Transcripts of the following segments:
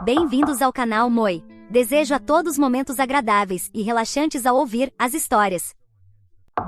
Bem-vindos ao canal Moi. Desejo a todos momentos agradáveis e relaxantes ao ouvir as histórias.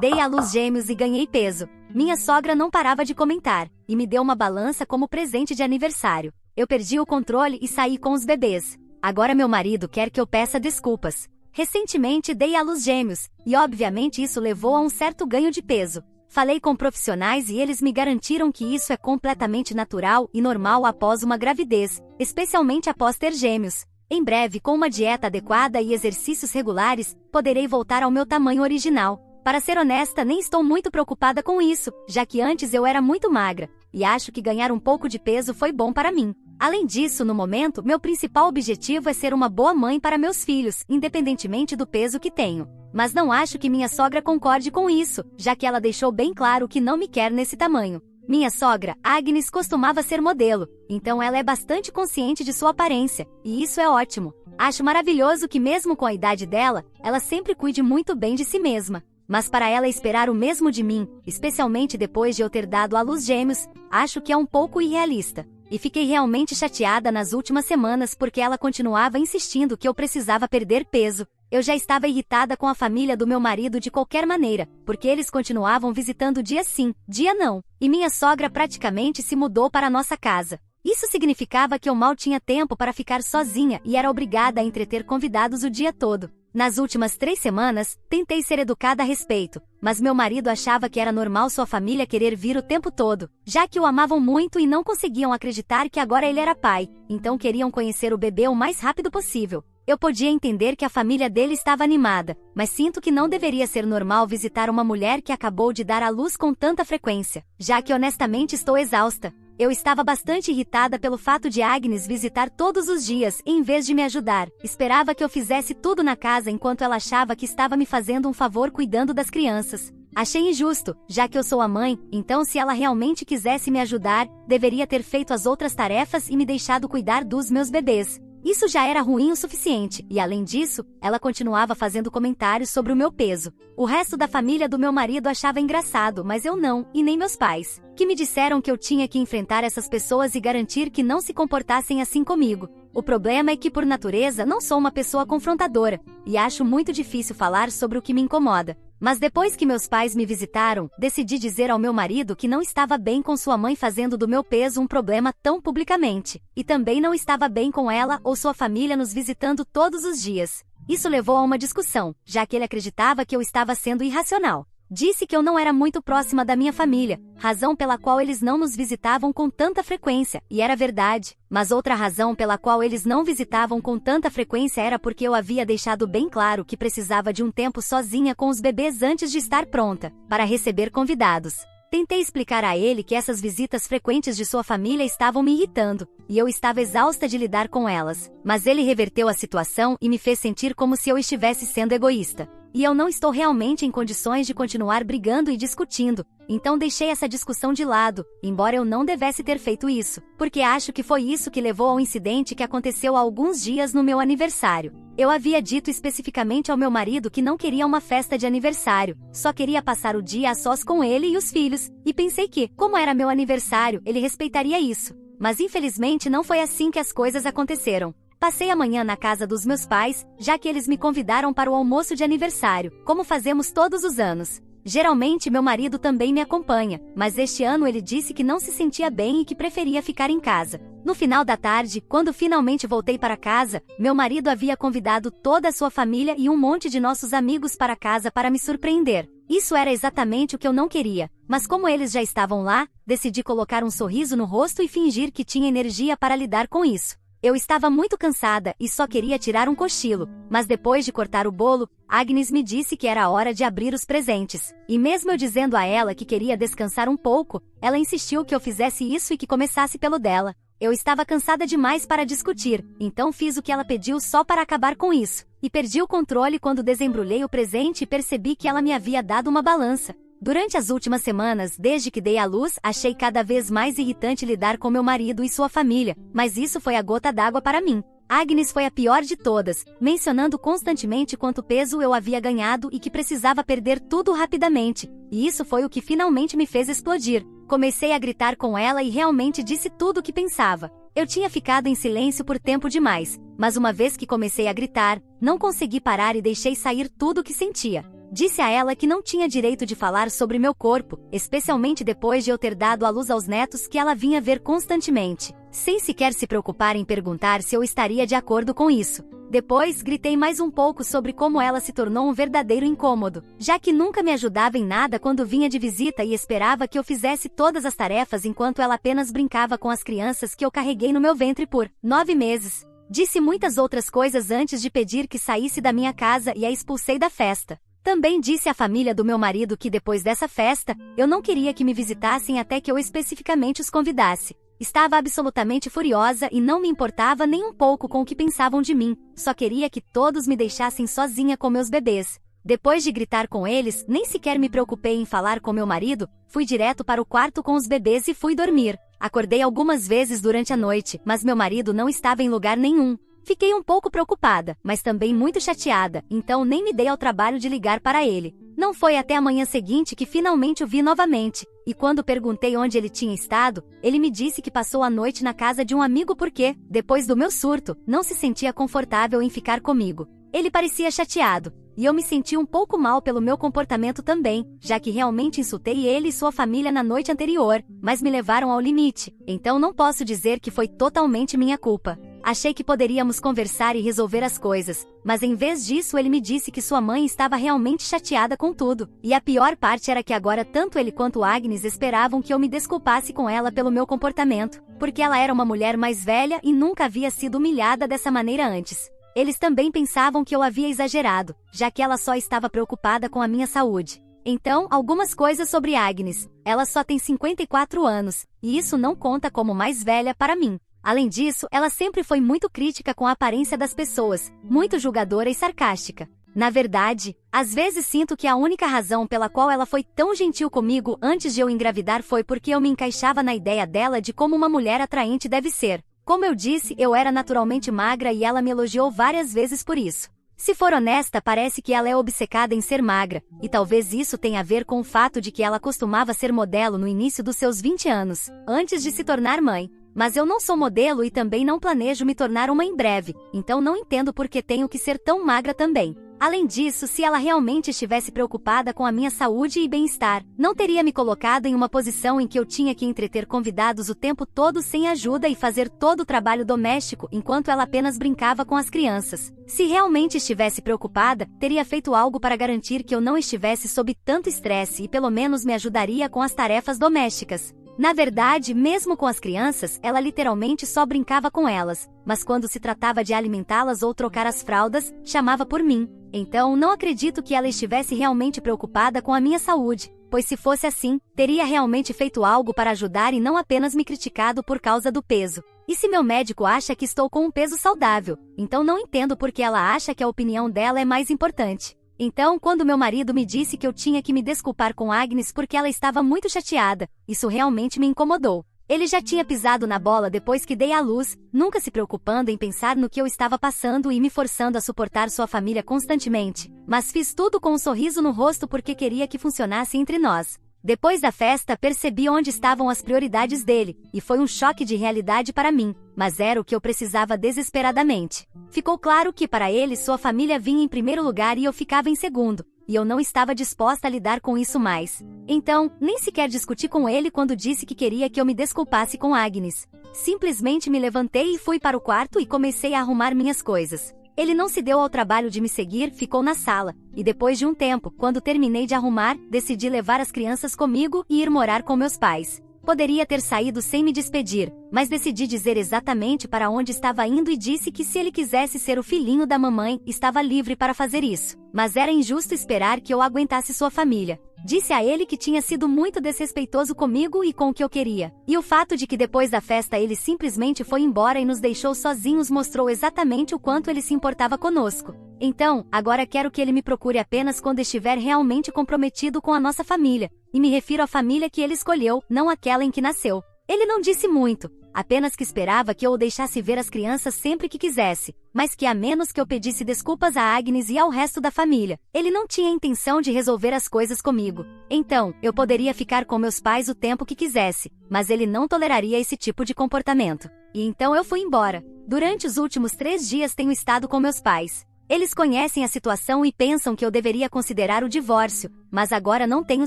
Dei à luz gêmeos e ganhei peso. Minha sogra não parava de comentar, e me deu uma balança como presente de aniversário. Eu perdi o controle e saí com os bebês. Agora meu marido quer que eu peça desculpas. Recentemente dei à luz gêmeos, e obviamente isso levou a um certo ganho de peso. Falei com profissionais e eles me garantiram que isso é completamente natural e normal após uma gravidez, especialmente após ter gêmeos. Em breve, com uma dieta adequada e exercícios regulares, poderei voltar ao meu tamanho original. Para ser honesta, nem estou muito preocupada com isso, já que antes eu era muito magra, e acho que ganhar um pouco de peso foi bom para mim. Além disso, no momento, meu principal objetivo é ser uma boa mãe para meus filhos, independentemente do peso que tenho. Mas não acho que minha sogra concorde com isso, já que ela deixou bem claro que não me quer nesse tamanho. Minha sogra, Agnes, costumava ser modelo, então ela é bastante consciente de sua aparência, e isso é ótimo. Acho maravilhoso que mesmo com a idade dela, ela sempre cuide muito bem de si mesma. Mas para ela esperar o mesmo de mim, especialmente depois de eu ter dado à luz gêmeos, acho que é um pouco irrealista. E fiquei realmente chateada nas últimas semanas porque ela continuava insistindo que eu precisava perder peso. Eu já estava irritada com a família do meu marido de qualquer maneira, porque eles continuavam visitando dia sim, dia não, e minha sogra praticamente se mudou para a nossa casa. Isso significava que eu mal tinha tempo para ficar sozinha e era obrigada a entreter convidados o dia todo. Nas últimas 3 semanas, tentei ser educada a respeito, mas meu marido achava que era normal sua família querer vir o tempo todo, já que o amavam muito e não conseguiam acreditar que agora ele era pai, então queriam conhecer o bebê o mais rápido possível. Eu podia entender que a família dele estava animada, mas sinto que não deveria ser normal visitar uma mulher que acabou de dar à luz com tanta frequência, já que honestamente estou exausta. Eu estava bastante irritada pelo fato de Agnes visitar todos os dias, em vez de me ajudar. Esperava que eu fizesse tudo na casa enquanto ela achava que estava me fazendo um favor cuidando das crianças. Achei injusto, já que eu sou a mãe, então se ela realmente quisesse me ajudar, deveria ter feito as outras tarefas e me deixado cuidar dos meus bebês. Isso já era ruim o suficiente, e além disso, ela continuava fazendo comentários sobre o meu peso. O resto da família do meu marido achava engraçado, mas eu não, e nem meus pais, que me disseram que eu tinha que enfrentar essas pessoas e garantir que não se comportassem assim comigo. O problema é que, por natureza, não sou uma pessoa confrontadora, e acho muito difícil falar sobre o que me incomoda. Mas depois que meus pais me visitaram, decidi dizer ao meu marido que não estava bem com sua mãe fazendo do meu peso um problema tão publicamente, e também não estava bem com ela ou sua família nos visitando todos os dias. Isso levou a uma discussão, já que ele acreditava que eu estava sendo irracional. Disse que eu não era muito próxima da minha família, razão pela qual eles não nos visitavam com tanta frequência, e era verdade. Mas outra razão pela qual eles não visitavam com tanta frequência era porque eu havia deixado bem claro que precisava de um tempo sozinha com os bebês antes de estar pronta para receber convidados. Tentei explicar a ele que essas visitas frequentes de sua família estavam me irritando, e eu estava exausta de lidar com elas. Mas ele reverteu a situação e me fez sentir como se eu estivesse sendo egoísta. E eu não estou realmente em condições de continuar brigando e discutindo, então deixei essa discussão de lado, embora eu não devesse ter feito isso, porque acho que foi isso que levou ao incidente que aconteceu há alguns dias no meu aniversário. Eu havia dito especificamente ao meu marido que não queria uma festa de aniversário, só queria passar o dia a sós com ele e os filhos, e pensei que, como era meu aniversário, ele respeitaria isso. Mas infelizmente não foi assim que as coisas aconteceram. Passei a manhã na casa dos meus pais, já que eles me convidaram para o almoço de aniversário, como fazemos todos os anos. Geralmente meu marido também me acompanha, mas este ano ele disse que não se sentia bem e que preferia ficar em casa. No final da tarde, quando finalmente voltei para casa, meu marido havia convidado toda a sua família e um monte de nossos amigos para casa para me surpreender. Isso era exatamente o que eu não queria, mas como eles já estavam lá, decidi colocar um sorriso no rosto e fingir que tinha energia para lidar com isso. Eu estava muito cansada e só queria tirar um cochilo, mas depois de cortar o bolo, Agnes me disse que era hora de abrir os presentes. E mesmo eu dizendo a ela que queria descansar um pouco, ela insistiu que eu fizesse isso e que começasse pelo dela. Eu estava cansada demais para discutir, então fiz o que ela pediu só para acabar com isso. E perdi o controle quando desembrulhei o presente e percebi que ela me havia dado uma balança. Durante as últimas semanas, desde que dei à luz, achei cada vez mais irritante lidar com meu marido e sua família, mas isso foi a gota d'água para mim. Agnes foi a pior de todas, mencionando constantemente quanto peso eu havia ganhado e que precisava perder tudo rapidamente, e isso foi o que finalmente me fez explodir. Comecei a gritar com ela e realmente disse tudo o que pensava. Eu tinha ficado em silêncio por tempo demais, mas uma vez que comecei a gritar, não consegui parar e deixei sair tudo o que sentia. Disse a ela que não tinha direito de falar sobre meu corpo, especialmente depois de eu ter dado à luz aos netos que ela vinha ver constantemente, sem sequer se preocupar em perguntar se eu estaria de acordo com isso. Depois, gritei mais um pouco sobre como ela se tornou um verdadeiro incômodo, já que nunca me ajudava em nada quando vinha de visita e esperava que eu fizesse todas as tarefas enquanto ela apenas brincava com as crianças que eu carreguei no meu ventre por 9 meses. Disse muitas outras coisas antes de pedir que saísse da minha casa e a expulsei da festa. Também disse à família do meu marido que depois dessa festa, eu não queria que me visitassem até que eu especificamente os convidasse. Estava absolutamente furiosa e não me importava nem um pouco com o que pensavam de mim, só queria que todos me deixassem sozinha com meus bebês. Depois de gritar com eles, nem sequer me preocupei em falar com meu marido, fui direto para o quarto com os bebês e fui dormir. Acordei algumas vezes durante a noite, mas meu marido não estava em lugar nenhum. Fiquei um pouco preocupada, mas também muito chateada, então nem me dei ao trabalho de ligar para ele. Não foi até a manhã seguinte que finalmente o vi novamente, e quando perguntei onde ele tinha estado, ele me disse que passou a noite na casa de um amigo porque, depois do meu surto, não se sentia confortável em ficar comigo. Ele parecia chateado, e eu me senti um pouco mal pelo meu comportamento também, já que realmente insultei ele e sua família na noite anterior, mas me levaram ao limite, então não posso dizer que foi totalmente minha culpa. Achei que poderíamos conversar e resolver as coisas, mas em vez disso ele me disse que sua mãe estava realmente chateada com tudo, e a pior parte era que agora tanto ele quanto Agnes esperavam que eu me desculpasse com ela pelo meu comportamento, porque ela era uma mulher mais velha e nunca havia sido humilhada dessa maneira antes. Eles também pensavam que eu havia exagerado, já que ela só estava preocupada com a minha saúde. Então, algumas coisas sobre Agnes. Ela só tem 54 anos, e isso não conta como mais velha para mim. Além disso, ela sempre foi muito crítica com a aparência das pessoas, muito julgadora e sarcástica. Na verdade, às vezes sinto que a única razão pela qual ela foi tão gentil comigo antes de eu engravidar foi porque eu me encaixava na ideia dela de como uma mulher atraente deve ser. Como eu disse, eu era naturalmente magra e ela me elogiou várias vezes por isso. Se for honesta, parece que ela é obcecada em ser magra, e talvez isso tenha a ver com o fato de que ela costumava ser modelo no início dos seus 20 anos, antes de se tornar mãe. Mas eu não sou modelo e também não planejo me tornar uma em breve, então não entendo por que tenho que ser tão magra também. Além disso, se ela realmente estivesse preocupada com a minha saúde e bem-estar, não teria me colocado em uma posição em que eu tinha que entreter convidados o tempo todo sem ajuda e fazer todo o trabalho doméstico enquanto ela apenas brincava com as crianças. Se realmente estivesse preocupada, teria feito algo para garantir que eu não estivesse sob tanto estresse e pelo menos me ajudaria com as tarefas domésticas. Na verdade, mesmo com as crianças, ela literalmente só brincava com elas, mas quando se tratava de alimentá-las ou trocar as fraldas, chamava por mim. Então, não acredito que ela estivesse realmente preocupada com a minha saúde, pois se fosse assim, teria realmente feito algo para ajudar e não apenas me criticado por causa do peso. E se meu médico acha que estou com um peso saudável, então não entendo por que ela acha que a opinião dela é mais importante. Então, quando meu marido me disse que eu tinha que me desculpar com Agnes porque ela estava muito chateada, isso realmente me incomodou. Ele já tinha pisado na bola depois que dei à luz, nunca se preocupando em pensar no que eu estava passando e me forçando a suportar sua família constantemente. Mas fiz tudo com um sorriso no rosto porque queria que funcionasse entre nós. Depois da festa, percebi onde estavam as prioridades dele, e foi um choque de realidade para mim, mas era o que eu precisava desesperadamente. Ficou claro que para ele sua família vinha em primeiro lugar e eu ficava em segundo, e eu não estava disposta a lidar com isso mais. Então, nem sequer discuti com ele quando disse que queria que eu me desculpasse com Agnes. Simplesmente me levantei e fui para o quarto e comecei a arrumar minhas coisas. Ele não se deu ao trabalho de me seguir, ficou na sala, e depois de um tempo, quando terminei de arrumar, decidi levar as crianças comigo e ir morar com meus pais. Poderia ter saído sem me despedir, mas decidi dizer exatamente para onde estava indo e disse que se ele quisesse ser o filhinho da mamãe, estava livre para fazer isso. Mas era injusto esperar que eu aguentasse sua família. Disse a ele que tinha sido muito desrespeitoso comigo e com o que eu queria. E o fato de que depois da festa ele simplesmente foi embora e nos deixou sozinhos mostrou exatamente o quanto ele se importava conosco. Então, agora quero que ele me procure apenas quando estiver realmente comprometido com a nossa família. E me refiro à família que ele escolheu, não aquela em que nasceu. Ele não disse muito, apenas que esperava que eu o deixasse ver as crianças sempre que quisesse, mas que a menos que eu pedisse desculpas a Agnes e ao resto da família, ele não tinha intenção de resolver as coisas comigo. Então, eu poderia ficar com meus pais o tempo que quisesse, mas ele não toleraria esse tipo de comportamento. e então eu fui embora. Durante os últimos 3 dias tenho estado com meus pais. Eles conhecem a situação e pensam que eu deveria considerar o divórcio, mas agora não tenho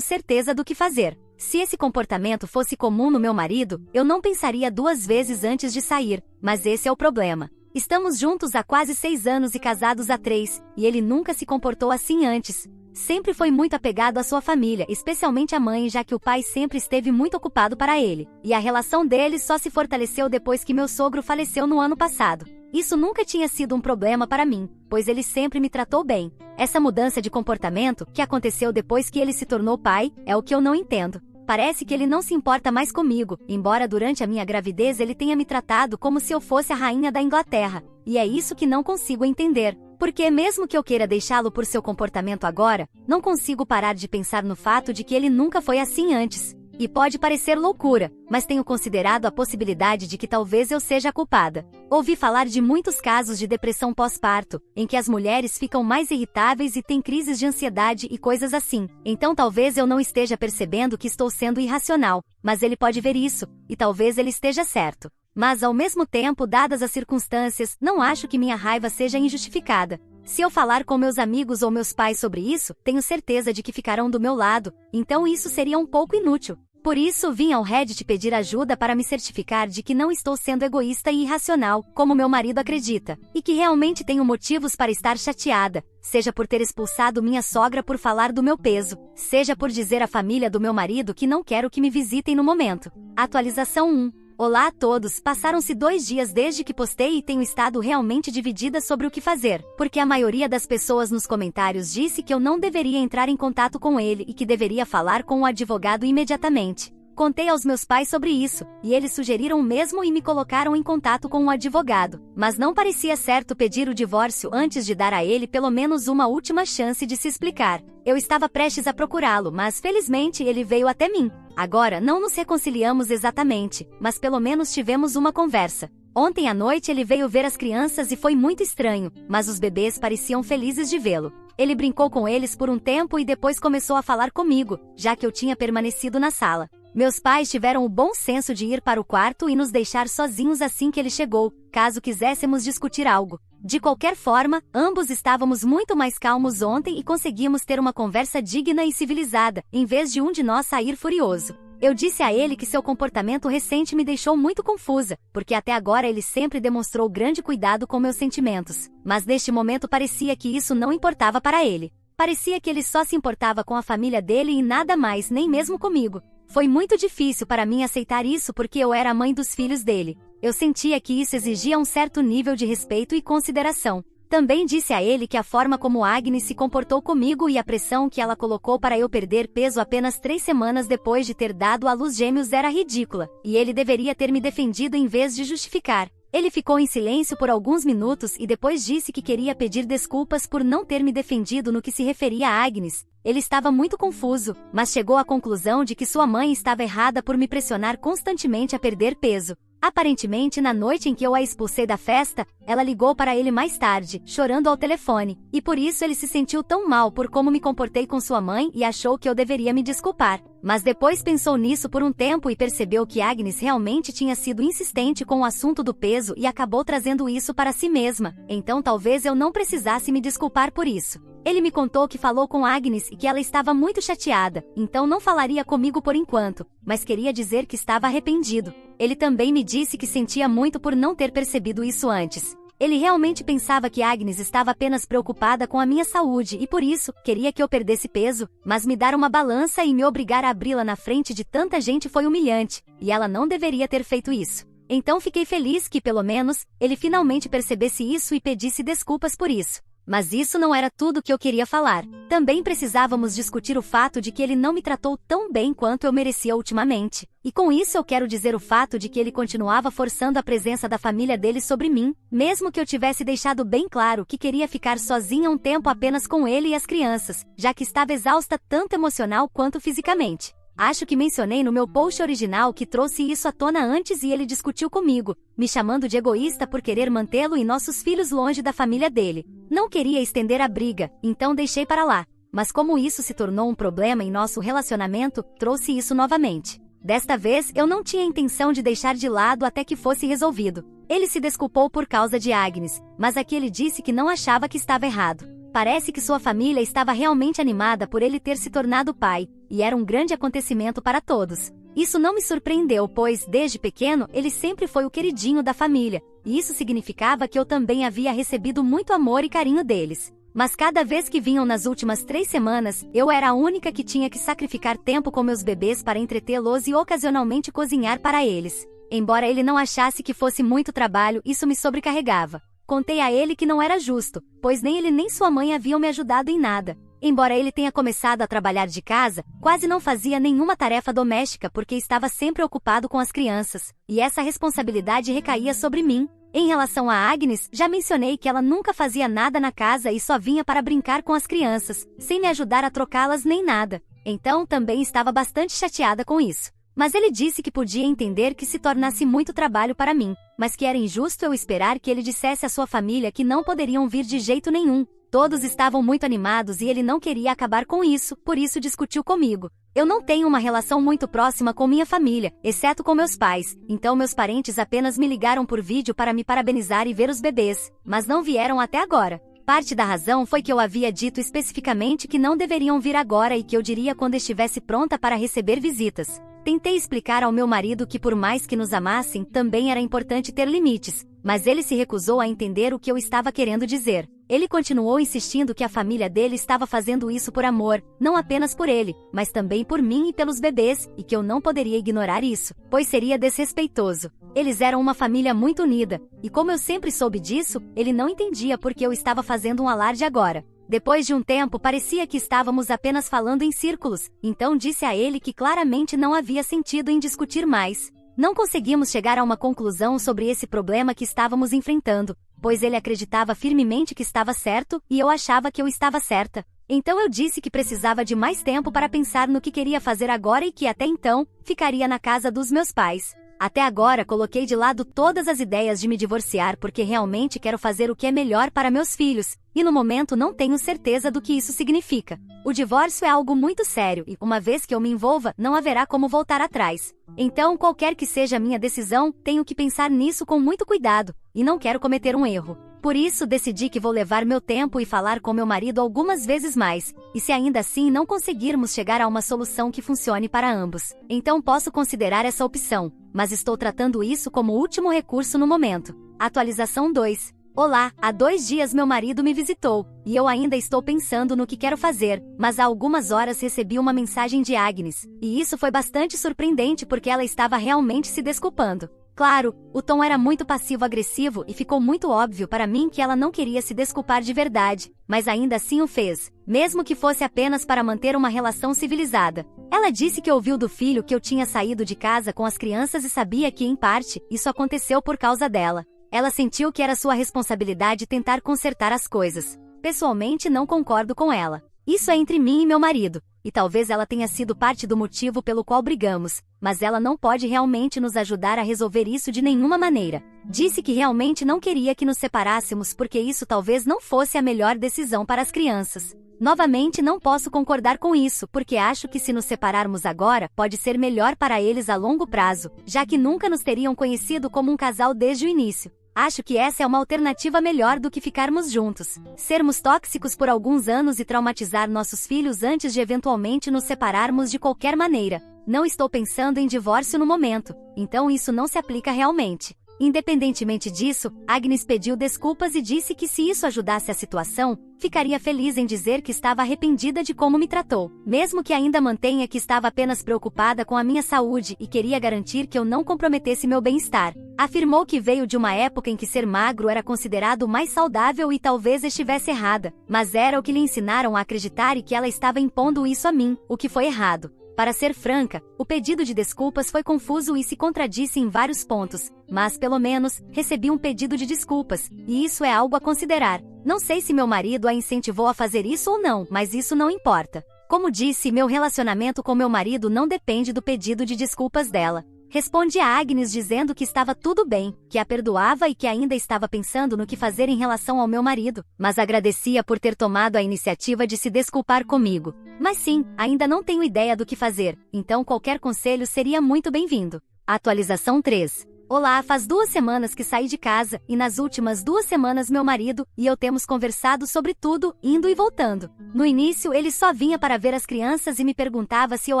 certeza do que fazer. Se esse comportamento fosse comum no meu marido, eu não pensaria 2 vezes antes de sair, mas esse é o problema. Estamos juntos há quase 6 anos e casados há 3, e ele nunca se comportou assim antes. Sempre foi muito apegado à sua família, especialmente à mãe, já que o pai sempre esteve muito ocupado para ele. E a relação deles só se fortaleceu depois que meu sogro faleceu no ano passado. Isso nunca tinha sido um problema para mim, pois ele sempre me tratou bem. Essa mudança de comportamento, que aconteceu depois que ele se tornou pai, é o que eu não entendo. Parece que ele não se importa mais comigo, embora durante a minha gravidez ele tenha me tratado como se eu fosse a rainha da Inglaterra. E é isso que não consigo entender. Porque mesmo que eu queira deixá-lo por seu comportamento agora, não consigo parar de pensar no fato de que ele nunca foi assim antes. E pode parecer loucura, mas tenho considerado a possibilidade de que talvez eu seja a culpada. Ouvi falar de muitos casos de depressão pós-parto, em que as mulheres ficam mais irritáveis e têm crises de ansiedade e coisas assim. Então talvez eu não esteja percebendo que estou sendo irracional, mas ele pode ver isso, e talvez ele esteja certo. Mas ao mesmo tempo, dadas as circunstâncias, não acho que minha raiva seja injustificada. Se eu falar com meus amigos ou meus pais sobre isso, tenho certeza de que ficarão do meu lado, então isso seria um pouco inútil. Por isso vim ao Reddit pedir ajuda para me certificar de que não estou sendo egoísta e irracional, como meu marido acredita, e que realmente tenho motivos para estar chateada, seja por ter expulsado minha sogra por falar do meu peso, seja por dizer à família do meu marido que não quero que me visitem no momento. Atualização 1. Olá a todos, passaram-se 2 dias desde que postei e tenho estado realmente dividida sobre o que fazer, porque a maioria das pessoas nos comentários disse que eu não deveria entrar em contato com ele e que deveria falar com o advogado imediatamente. Contei aos meus pais sobre isso, e eles sugeriram o mesmo e me colocaram em contato com um advogado, mas não parecia certo pedir o divórcio antes de dar a ele pelo menos uma última chance de se explicar. Eu estava prestes a procurá-lo, mas felizmente ele veio até mim. Agora não nos reconciliamos exatamente, mas pelo menos tivemos uma conversa. Ontem à noite ele veio ver as crianças e foi muito estranho, mas os bebês pareciam felizes de vê-lo. Ele brincou com eles por um tempo e depois começou a falar comigo, já que eu tinha permanecido na sala. Meus pais tiveram o bom senso de ir para o quarto e nos deixar sozinhos assim que ele chegou, caso quiséssemos discutir algo. De qualquer forma, ambos estávamos muito mais calmos ontem e conseguimos ter uma conversa digna e civilizada, em vez de um de nós sair furioso. Eu disse a ele que seu comportamento recente me deixou muito confusa, porque até agora ele sempre demonstrou grande cuidado com meus sentimentos. Mas neste momento parecia que isso não importava para ele. Parecia que ele só se importava com a família dele e nada mais, nem mesmo comigo. Foi muito difícil para mim aceitar isso porque eu era a mãe dos filhos dele. Eu sentia que isso exigia um certo nível de respeito e consideração. Também disse a ele que a forma como Agnes se comportou comigo e a pressão que ela colocou para eu perder peso apenas 3 semanas depois de ter dado à luz gêmeos era ridícula, e ele deveria ter me defendido em vez de justificar. Ele ficou em silêncio por alguns minutos e depois disse que queria pedir desculpas por não ter me defendido no que se referia a Agnes. Ele estava muito confuso, mas chegou à conclusão de que sua mãe estava errada por me pressionar constantemente a perder peso. Aparentemente, na noite em que eu a expulsei da festa, ela ligou para ele mais tarde, chorando ao telefone, e por isso ele se sentiu tão mal por como me comportei com sua mãe e achou que eu deveria me desculpar. Mas depois pensou nisso por um tempo e percebeu que Agnes realmente tinha sido insistente com o assunto do peso e acabou trazendo isso para si mesma, então talvez eu não precisasse me desculpar por isso. Ele me contou que falou com Agnes e que ela estava muito chateada, então não falaria comigo por enquanto, mas queria dizer que estava arrependido. Ele também me disse que sentia muito por não ter percebido isso antes. Ele realmente pensava que Agnes estava apenas preocupada com a minha saúde e por isso, queria que eu perdesse peso, mas me dar uma balança e me obrigar a abri-la na frente de tanta gente foi humilhante, e ela não deveria ter feito isso. Então fiquei feliz que, pelo menos, ele finalmente percebesse isso e pedisse desculpas por isso. Mas isso não era tudo que eu queria falar. Também precisávamos discutir o fato de que ele não me tratou tão bem quanto eu merecia ultimamente. E com isso eu quero dizer o fato de que ele continuava forçando a presença da família dele sobre mim, mesmo que eu tivesse deixado bem claro que queria ficar sozinha um tempo apenas com ele e as crianças, já que estava exausta tanto emocional quanto fisicamente. Acho que mencionei no meu post original que trouxe isso à tona antes e ele discutiu comigo, me chamando de egoísta por querer mantê-lo e nossos filhos longe da família dele. Não queria estender a briga, então deixei para lá. Mas como isso se tornou um problema em nosso relacionamento, trouxe isso novamente. Desta vez, eu não tinha intenção de deixar de lado até que fosse resolvido. Ele se desculpou por causa de Agnes, mas aqui ele disse que não achava que estava errado. Parece que sua família estava realmente animada por ele ter se tornado pai, e era um grande acontecimento para todos. Isso não me surpreendeu, pois, desde pequeno, ele sempre foi o queridinho da família, e isso significava que eu também havia recebido muito amor e carinho deles. Mas cada vez que vinham nas últimas 3 semanas, eu era a única que tinha que sacrificar tempo com meus bebês para entretê-los e ocasionalmente cozinhar para eles. Embora ele não achasse que fosse muito trabalho, isso me sobrecarregava. Contei a ele que não era justo, pois nem ele nem sua mãe haviam me ajudado em nada. Embora ele tenha começado a trabalhar de casa, quase não fazia nenhuma tarefa doméstica porque estava sempre ocupado com as crianças, e essa responsabilidade recaía sobre mim. Em relação a Agnes, já mencionei que ela nunca fazia nada na casa e só vinha para brincar com as crianças, sem me ajudar a trocá-las nem nada. Então também estava bastante chateada com isso. Mas ele disse que podia entender que se tornasse muito trabalho para mim, mas que era injusto eu esperar que ele dissesse à sua família que não poderiam vir de jeito nenhum. Todos estavam muito animados e ele não queria acabar com isso, por isso discutiu comigo. Eu não tenho uma relação muito próxima com minha família, exceto com meus pais, então meus parentes apenas me ligaram por vídeo para me parabenizar e ver os bebês, mas não vieram até agora. Parte da razão foi que eu havia dito especificamente que não deveriam vir agora e que eu diria quando estivesse pronta para receber visitas. Tentei explicar ao meu marido que por mais que nos amassem, também era importante ter limites, mas ele se recusou a entender o que eu estava querendo dizer. Ele continuou insistindo que a família dele estava fazendo isso por amor, não apenas por ele, mas também por mim e pelos bebês, e que eu não poderia ignorar isso, pois seria desrespeitoso. Eles eram uma família muito unida, e como eu sempre soube disso, ele não entendia por que eu estava fazendo um alarde agora. Depois de um tempo parecia que estávamos apenas falando em círculos, então disse a ele que claramente não havia sentido em discutir mais. Não conseguimos chegar a uma conclusão sobre esse problema que estávamos enfrentando, pois ele acreditava firmemente que estava certo e eu achava que eu estava certa. Então eu disse que precisava de mais tempo para pensar no que queria fazer agora e que até então, ficaria na casa dos meus pais. Até agora coloquei de lado todas as ideias de me divorciar porque realmente quero fazer o que é melhor para meus filhos, e no momento não tenho certeza do que isso significa. O divórcio é algo muito sério e, uma vez que eu me envolva, não haverá como voltar atrás. Então, qualquer que seja a minha decisão, tenho que pensar nisso com muito cuidado, e não quero cometer um erro. Por isso, decidi que vou levar meu tempo e falar com meu marido algumas vezes mais, e se ainda assim não conseguirmos chegar a uma solução que funcione para ambos, então posso considerar essa opção, mas estou tratando isso como último recurso no momento. Atualização 2. Olá, há 2 dias meu marido me visitou, e eu ainda estou pensando no que quero fazer, mas há algumas horas recebi uma mensagem de Agnes, e isso foi bastante surpreendente porque ela estava realmente se desculpando. Claro, o tom era muito passivo-agressivo e ficou muito óbvio para mim que ela não queria se desculpar de verdade, mas ainda assim o fez, mesmo que fosse apenas para manter uma relação civilizada. Ela disse que ouviu do filho que eu tinha saído de casa com as crianças e sabia que, em parte, isso aconteceu por causa dela. Ela sentiu que era sua responsabilidade tentar consertar as coisas. Pessoalmente não concordo com ela. Isso é entre mim e meu marido, e talvez ela tenha sido parte do motivo pelo qual brigamos, mas ela não pode realmente nos ajudar a resolver isso de nenhuma maneira. Disse que realmente não queria que nos separássemos porque isso talvez não fosse a melhor decisão para as crianças. Novamente não posso concordar com isso, porque acho que se nos separarmos agora, pode ser melhor para eles a longo prazo, já que nunca nos teriam conhecido como um casal desde o início. Acho que essa é uma alternativa melhor do que ficarmos juntos. Sermos tóxicos por alguns anos e traumatizar nossos filhos antes de eventualmente nos separarmos de qualquer maneira. Não estou pensando em divórcio no momento, então isso não se aplica realmente. Independentemente disso, Agnes pediu desculpas e disse que se isso ajudasse a situação, ficaria feliz em dizer que estava arrependida de como me tratou, mesmo que ainda mantenha que estava apenas preocupada com a minha saúde e queria garantir que eu não comprometesse meu bem-estar. Afirmou que veio de uma época em que ser magro era considerado mais saudável e talvez estivesse errada, mas era o que lhe ensinaram a acreditar e que ela estava impondo isso a mim, o que foi errado. Para ser franca, o pedido de desculpas foi confuso e se contradisse em vários pontos, mas pelo menos, recebi um pedido de desculpas, e isso é algo a considerar. Não sei se meu marido a incentivou a fazer isso ou não, mas isso não importa. Como disse, meu relacionamento com meu marido não depende do pedido de desculpas dela. Respondi a Agnes dizendo que estava tudo bem, que a perdoava e que ainda estava pensando no que fazer em relação ao meu marido, mas agradecia por ter tomado a iniciativa de se desculpar comigo. Mas sim, ainda não tenho ideia do que fazer, então qualquer conselho seria muito bem-vindo. Atualização 3. Olá, faz 2 semanas que saí de casa, e nas últimas 2 semanas meu marido e eu temos conversado sobre tudo, indo e voltando. No início ele só vinha para ver as crianças e me perguntava se eu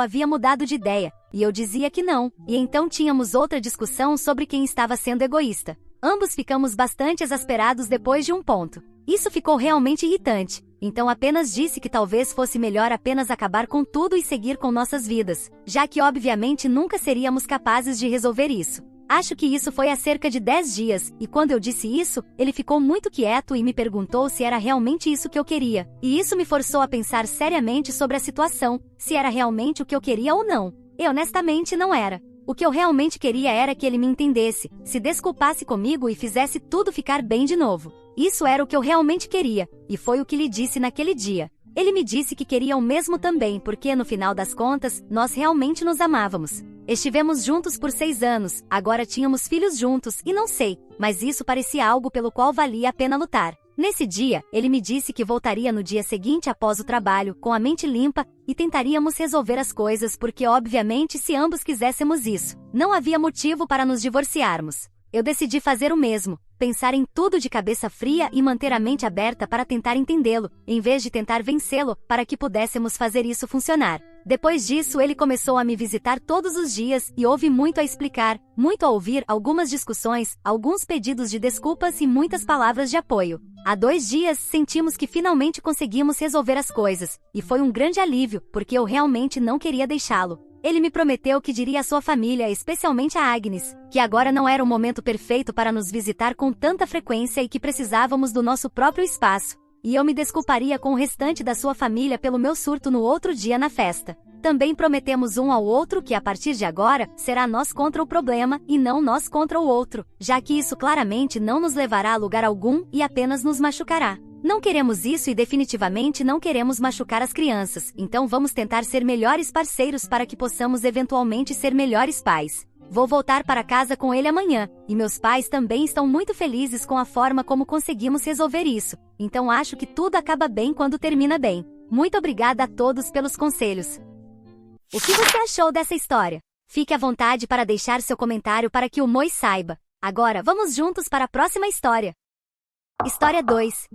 havia mudado de ideia, e eu dizia que não, e então tínhamos outra discussão sobre quem estava sendo egoísta. Ambos ficamos bastante exasperados depois de um ponto. Isso ficou realmente irritante, então apenas disse que talvez fosse melhor apenas acabar com tudo e seguir com nossas vidas, já que obviamente nunca seríamos capazes de resolver isso. Acho que isso foi há cerca de 10 dias, e quando eu disse isso, ele ficou muito quieto e me perguntou se era realmente isso que eu queria. E isso me forçou a pensar seriamente sobre a situação, se era realmente o que eu queria ou não. E honestamente não era. O que eu realmente queria era que ele me entendesse, se desculpasse comigo e fizesse tudo ficar bem de novo. Isso era o que eu realmente queria, e foi o que lhe disse naquele dia. Ele me disse que queria o mesmo também porque, no final das contas, nós realmente nos amávamos. Estivemos juntos por 6 anos, agora tínhamos filhos juntos e não sei, mas isso parecia algo pelo qual valia a pena lutar. Nesse dia, ele me disse que voltaria no dia seguinte após o trabalho, com a mente limpa, e tentaríamos resolver as coisas porque, obviamente, se ambos quiséssemos isso, não havia motivo para nos divorciarmos. Eu decidi fazer o mesmo, pensar em tudo de cabeça fria e manter a mente aberta para tentar entendê-lo, em vez de tentar vencê-lo, para que pudéssemos fazer isso funcionar. Depois disso ele começou a me visitar todos os dias e houve muito a explicar, muito a ouvir, algumas discussões, alguns pedidos de desculpas e muitas palavras de apoio. Há 2 dias sentimos que finalmente conseguimos resolver as coisas, e foi um grande alívio, porque eu realmente não queria deixá-lo. Ele me prometeu que diria à sua família, especialmente a Agnes, que agora não era o momento perfeito para nos visitar com tanta frequência e que precisávamos do nosso próprio espaço. E eu me desculparia com o restante da sua família pelo meu surto no outro dia na festa. Também prometemos um ao outro que a partir de agora, será nós contra o problema e não nós contra o outro, já que isso claramente não nos levará a lugar algum e apenas nos machucará. Não queremos isso e definitivamente não queremos machucar as crianças, então vamos tentar ser melhores parceiros para que possamos eventualmente ser melhores pais. Vou voltar para casa com ele amanhã, e meus pais também estão muito felizes com a forma como conseguimos resolver isso, então acho que tudo acaba bem quando termina bem. Muito obrigada a todos pelos conselhos. O que você achou dessa história? Fique à vontade para deixar seu comentário para que o Moi saiba. Agora vamos juntos para a próxima história. História 2.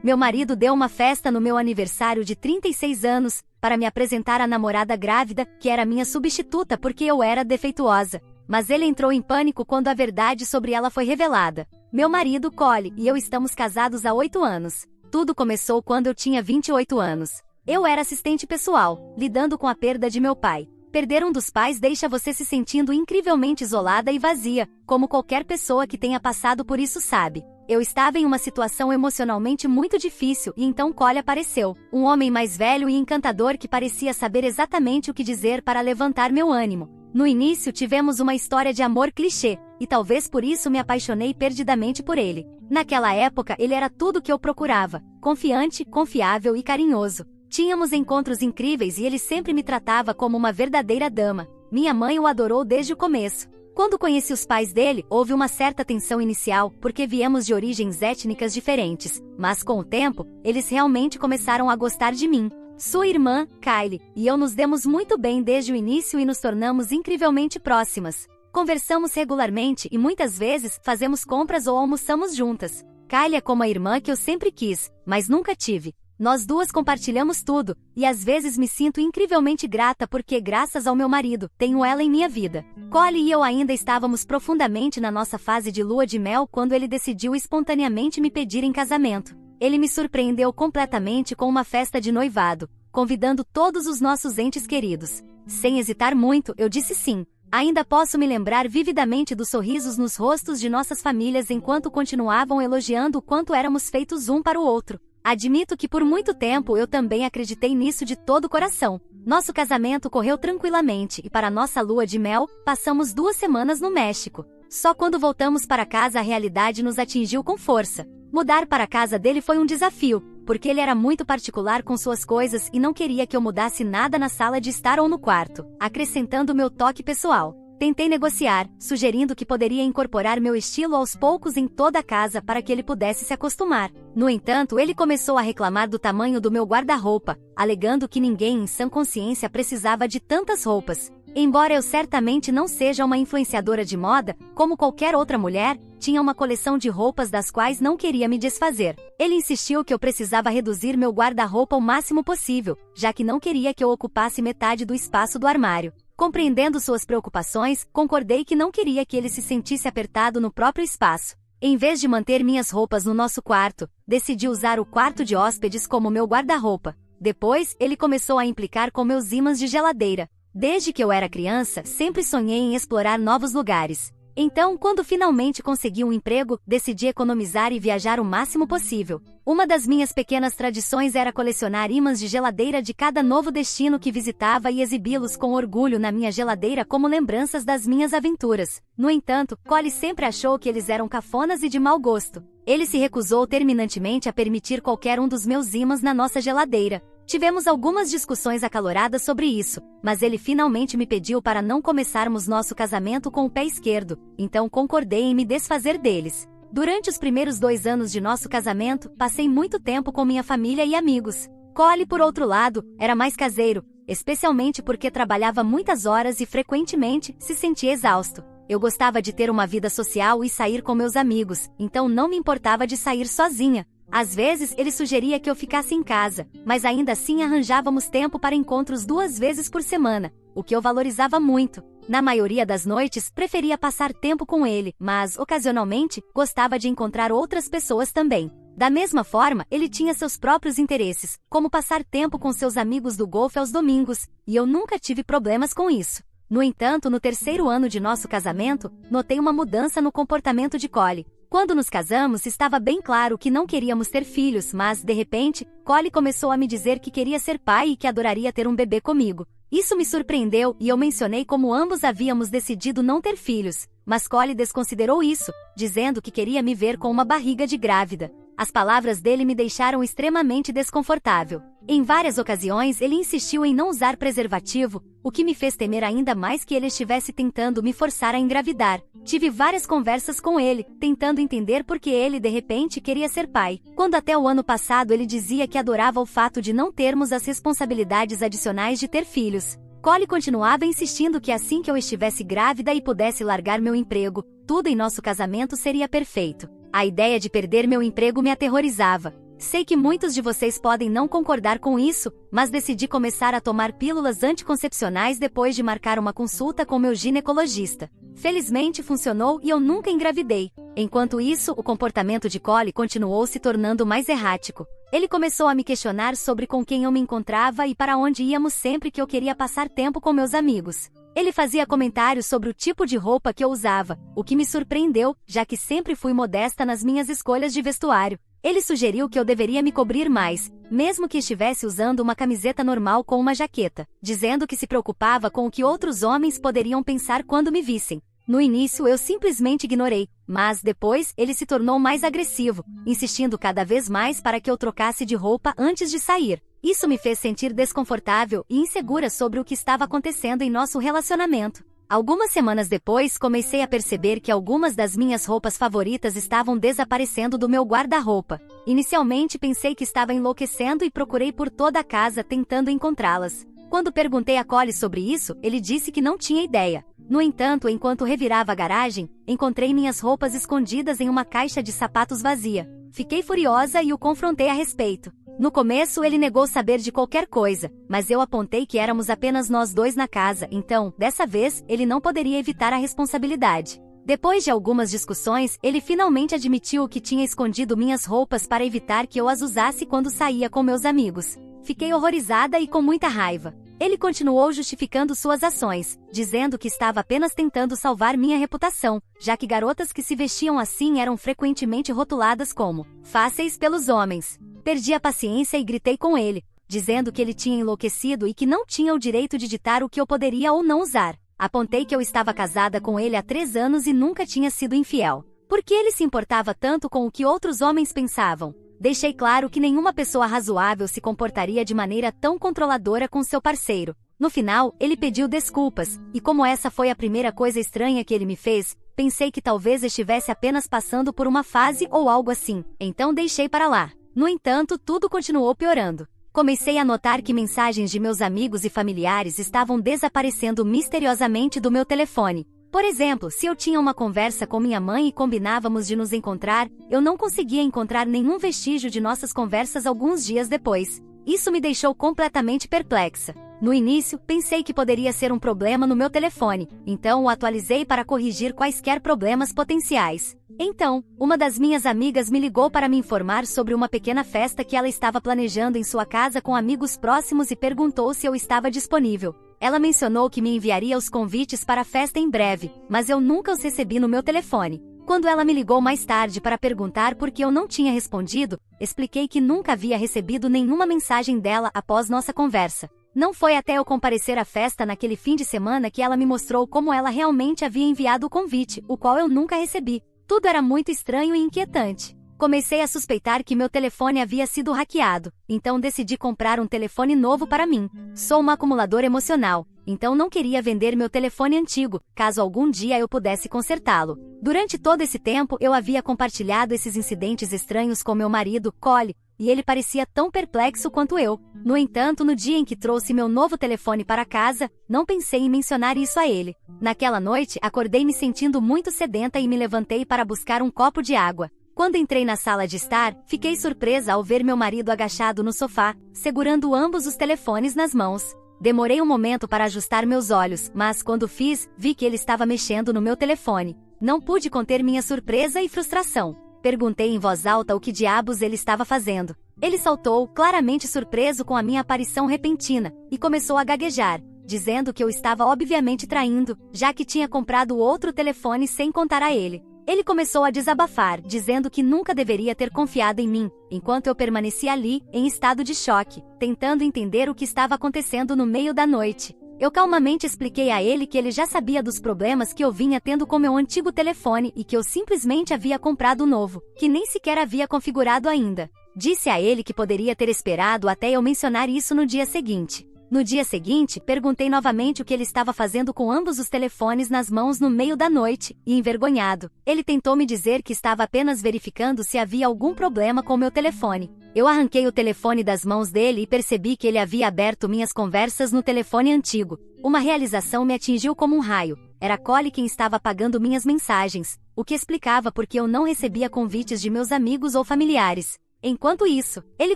Meu marido deu uma festa no meu aniversário de 36 anos, para me apresentar à namorada grávida, que era minha substituta porque eu era defeituosa. Mas ele entrou em pânico quando a verdade sobre ela foi revelada. Meu marido, Cole, e eu estamos casados há 8 anos. Tudo começou quando eu tinha 28 anos. Eu era assistente pessoal, lidando com a perda de meu pai. Perder um dos pais deixa você se sentindo incrivelmente isolada e vazia, como qualquer pessoa que tenha passado por isso sabe. Eu estava em uma situação emocionalmente muito difícil e então Cole apareceu, um homem mais velho e encantador que parecia saber exatamente o que dizer para levantar meu ânimo. No início tivemos uma história de amor clichê, e talvez por isso me apaixonei perdidamente por ele. Naquela época ele era tudo o que eu procurava, confiante, confiável e carinhoso. Tínhamos encontros incríveis e ele sempre me tratava como uma verdadeira dama. Minha mãe o adorou desde o começo. Quando conheci os pais dele, houve uma certa tensão inicial, porque viemos de origens étnicas diferentes, mas com o tempo, eles realmente começaram a gostar de mim. Sua irmã, Kylie, e eu nos demos muito bem desde o início e nos tornamos incrivelmente próximas. Conversamos regularmente e muitas vezes fazemos compras ou almoçamos juntas. Kylie é como a irmã que eu sempre quis, mas nunca tive. Nós duas compartilhamos tudo, e às vezes me sinto incrivelmente grata porque, graças ao meu marido, tenho ela em minha vida. Cole e eu ainda estávamos profundamente na nossa fase de lua de mel quando ele decidiu espontaneamente me pedir em casamento. Ele me surpreendeu completamente com uma festa de noivado, convidando todos os nossos entes queridos. Sem hesitar muito, eu disse sim. Ainda posso me lembrar vividamente dos sorrisos nos rostos de nossas famílias enquanto continuavam elogiando o quanto éramos feitos um para o outro. Admito que por muito tempo eu também acreditei nisso de todo o coração. Nosso casamento correu tranquilamente e para nossa lua de mel, passamos 2 semanas no México. Só quando voltamos para casa a realidade nos atingiu com força. Mudar para a casa dele foi um desafio, porque ele era muito particular com suas coisas e não queria que eu mudasse nada na sala de estar ou no quarto, acrescentando meu toque pessoal. Tentei negociar, sugerindo que poderia incorporar meu estilo aos poucos em toda a casa para que ele pudesse se acostumar. No entanto, ele começou a reclamar do tamanho do meu guarda-roupa, alegando que ninguém em sã consciência precisava de tantas roupas. Embora eu certamente não seja uma influenciadora de moda, como qualquer outra mulher, tinha uma coleção de roupas das quais não queria me desfazer. Ele insistiu que eu precisava reduzir meu guarda-roupa o máximo possível, já que não queria que eu ocupasse metade do espaço do armário. Compreendendo suas preocupações, concordei que não queria que ele se sentisse apertado no próprio espaço. Em vez de manter minhas roupas no nosso quarto, decidi usar o quarto de hóspedes como meu guarda-roupa. Depois, ele começou a implicar com meus ímãs de geladeira. Desde que eu era criança, sempre sonhei em explorar novos lugares. Então, quando finalmente consegui um emprego, decidi economizar e viajar o máximo possível. Uma das minhas pequenas tradições era colecionar ímãs de geladeira de cada novo destino que visitava e exibi-los com orgulho na minha geladeira como lembranças das minhas aventuras. No entanto, Cole sempre achou que eles eram cafonas e de mau gosto. Ele se recusou terminantemente a permitir qualquer um dos meus ímãs na nossa geladeira. Tivemos algumas discussões acaloradas sobre isso, mas ele finalmente me pediu para não começarmos nosso casamento com o pé esquerdo, então concordei em me desfazer deles. Durante os primeiros 2 anos de nosso casamento, passei muito tempo com minha família e amigos. Cole, por outro lado, era mais caseiro, especialmente porque trabalhava muitas horas e frequentemente se sentia exausto. Eu gostava de ter uma vida social e sair com meus amigos, então não me importava de sair sozinha. Às vezes, ele sugeria que eu ficasse em casa, mas ainda assim arranjávamos tempo para encontros 2 vezes por semana, o que eu valorizava muito. Na maioria das noites, preferia passar tempo com ele, mas, ocasionalmente, gostava de encontrar outras pessoas também. Da mesma forma, ele tinha seus próprios interesses, como passar tempo com seus amigos do golfe aos domingos, e eu nunca tive problemas com isso. No entanto, no 3º ano de nosso casamento, notei uma mudança no comportamento de Cole. Quando nos casamos, estava bem claro que não queríamos ter filhos, mas, de repente, Cole começou a me dizer que queria ser pai e que adoraria ter um bebê comigo. Isso me surpreendeu e eu mencionei como ambos havíamos decidido não ter filhos, mas Cole desconsiderou isso, dizendo que queria me ver com uma barriga de grávida. As palavras dele me deixaram extremamente desconfortável. Em várias ocasiões, ele insistiu em não usar preservativo, o que me fez temer ainda mais que ele estivesse tentando me forçar a engravidar. Tive várias conversas com ele, tentando entender por que ele de repente queria ser pai, quando até o ano passado ele dizia que adorava o fato de não termos as responsabilidades adicionais de ter filhos. Cole continuava insistindo que assim que eu estivesse grávida e pudesse largar meu emprego, tudo em nosso casamento seria perfeito. A ideia de perder meu emprego me aterrorizava. Sei que muitos de vocês podem não concordar com isso, mas decidi começar a tomar pílulas anticoncepcionais depois de marcar uma consulta com meu ginecologista. Felizmente funcionou e eu nunca engravidei. Enquanto isso, o comportamento de Cole continuou se tornando mais errático. Ele começou a me questionar sobre com quem eu me encontrava e para onde íamos sempre que eu queria passar tempo com meus amigos. Ele fazia comentários sobre o tipo de roupa que eu usava, o que me surpreendeu, já que sempre fui modesta nas minhas escolhas de vestuário. Ele sugeriu que eu deveria me cobrir mais, mesmo que estivesse usando uma camiseta normal com uma jaqueta, dizendo que se preocupava com o que outros homens poderiam pensar quando me vissem. No início eu simplesmente ignorei, mas depois ele se tornou mais agressivo, insistindo cada vez mais para que eu trocasse de roupa antes de sair. Isso me fez sentir desconfortável e insegura sobre o que estava acontecendo em nosso relacionamento. Algumas semanas depois, comecei a perceber que algumas das minhas roupas favoritas estavam desaparecendo do meu guarda-roupa. Inicialmente pensei que estava enlouquecendo e procurei por toda a casa tentando encontrá-las. Quando perguntei a Cole sobre isso, ele disse que não tinha ideia. No entanto, enquanto revirava a garagem, encontrei minhas roupas escondidas em uma caixa de sapatos vazia. Fiquei furiosa e o confrontei a respeito. No começo, ele negou saber de qualquer coisa, mas eu apontei que éramos apenas nós dois na casa, então, dessa vez, ele não poderia evitar a responsabilidade. Depois de algumas discussões, ele finalmente admitiu que tinha escondido minhas roupas para evitar que eu as usasse quando saía com meus amigos. Fiquei horrorizada e com muita raiva. Ele continuou justificando suas ações, dizendo que estava apenas tentando salvar minha reputação, já que garotas que se vestiam assim eram frequentemente rotuladas como fáceis pelos homens. Perdi a paciência e gritei com ele, dizendo que ele tinha enlouquecido e que não tinha o direito de ditar o que eu poderia ou não usar. Apontei que eu estava casada com ele há 3 anos e nunca tinha sido infiel. Por que ele se importava tanto com o que outros homens pensavam? Deixei claro que nenhuma pessoa razoável se comportaria de maneira tão controladora com seu parceiro. No final, ele pediu desculpas, e como essa foi a primeira coisa estranha que ele me fez, pensei que talvez estivesse apenas passando por uma fase ou algo assim, então deixei para lá. No entanto, tudo continuou piorando. Comecei a notar que mensagens de meus amigos e familiares estavam desaparecendo misteriosamente do meu telefone. Por exemplo, se eu tinha uma conversa com minha mãe e combinávamos de nos encontrar, eu não conseguia encontrar nenhum vestígio de nossas conversas alguns dias depois. Isso me deixou completamente perplexa. No início, pensei que poderia ser um problema no meu telefone, então o atualizei para corrigir quaisquer problemas potenciais. Então, uma das minhas amigas me ligou para me informar sobre uma pequena festa que ela estava planejando em sua casa com amigos próximos e perguntou se eu estava disponível. Ela mencionou que me enviaria os convites para a festa em breve, mas eu nunca os recebi no meu telefone. Quando ela me ligou mais tarde para perguntar por que eu não tinha respondido, expliquei que nunca havia recebido nenhuma mensagem dela após nossa conversa. Não foi até eu comparecer à festa naquele fim de semana que ela me mostrou como ela realmente havia enviado o convite, o qual eu nunca recebi. Tudo era muito estranho e inquietante. Comecei a suspeitar que meu telefone havia sido hackeado, então decidi comprar um telefone novo para mim. Sou uma acumuladora emocional, então não queria vender meu telefone antigo, caso algum dia eu pudesse consertá-lo. Durante todo esse tempo eu havia compartilhado esses incidentes estranhos com meu marido, Cole, e ele parecia tão perplexo quanto eu. No entanto, no dia em que trouxe meu novo telefone para casa, não pensei em mencionar isso a ele. Naquela noite, acordei me sentindo muito sedenta e me levantei para buscar um copo de água. Quando entrei na sala de estar, fiquei surpresa ao ver meu marido agachado no sofá, segurando ambos os telefones nas mãos. Demorei um momento para ajustar meus olhos, mas quando fiz, vi que ele estava mexendo no meu telefone. Não pude conter minha surpresa e frustração. Perguntei em voz alta o que diabos ele estava fazendo. Ele saltou, claramente surpreso com a minha aparição repentina, e começou a gaguejar, dizendo que eu estava obviamente traindo, já que tinha comprado outro telefone sem contar a ele. Ele começou a desabafar, dizendo que nunca deveria ter confiado em mim, enquanto eu permanecia ali, em estado de choque, tentando entender o que estava acontecendo no meio da noite. Eu calmamente expliquei a ele que ele já sabia dos problemas que eu vinha tendo com meu antigo telefone e que eu simplesmente havia comprado um novo, que nem sequer havia configurado ainda. Disse a ele que poderia ter esperado até eu mencionar isso no dia seguinte. No dia seguinte, perguntei novamente o que ele estava fazendo com ambos os telefones nas mãos no meio da noite, e envergonhado, ele tentou me dizer que estava apenas verificando se havia algum problema com meu telefone. Eu arranquei o telefone das mãos dele e percebi que ele havia aberto minhas conversas no telefone antigo. Uma realização me atingiu como um raio. Era Cole quem estava apagando minhas mensagens, o que explicava por que eu não recebia convites de meus amigos ou familiares. Enquanto isso, ele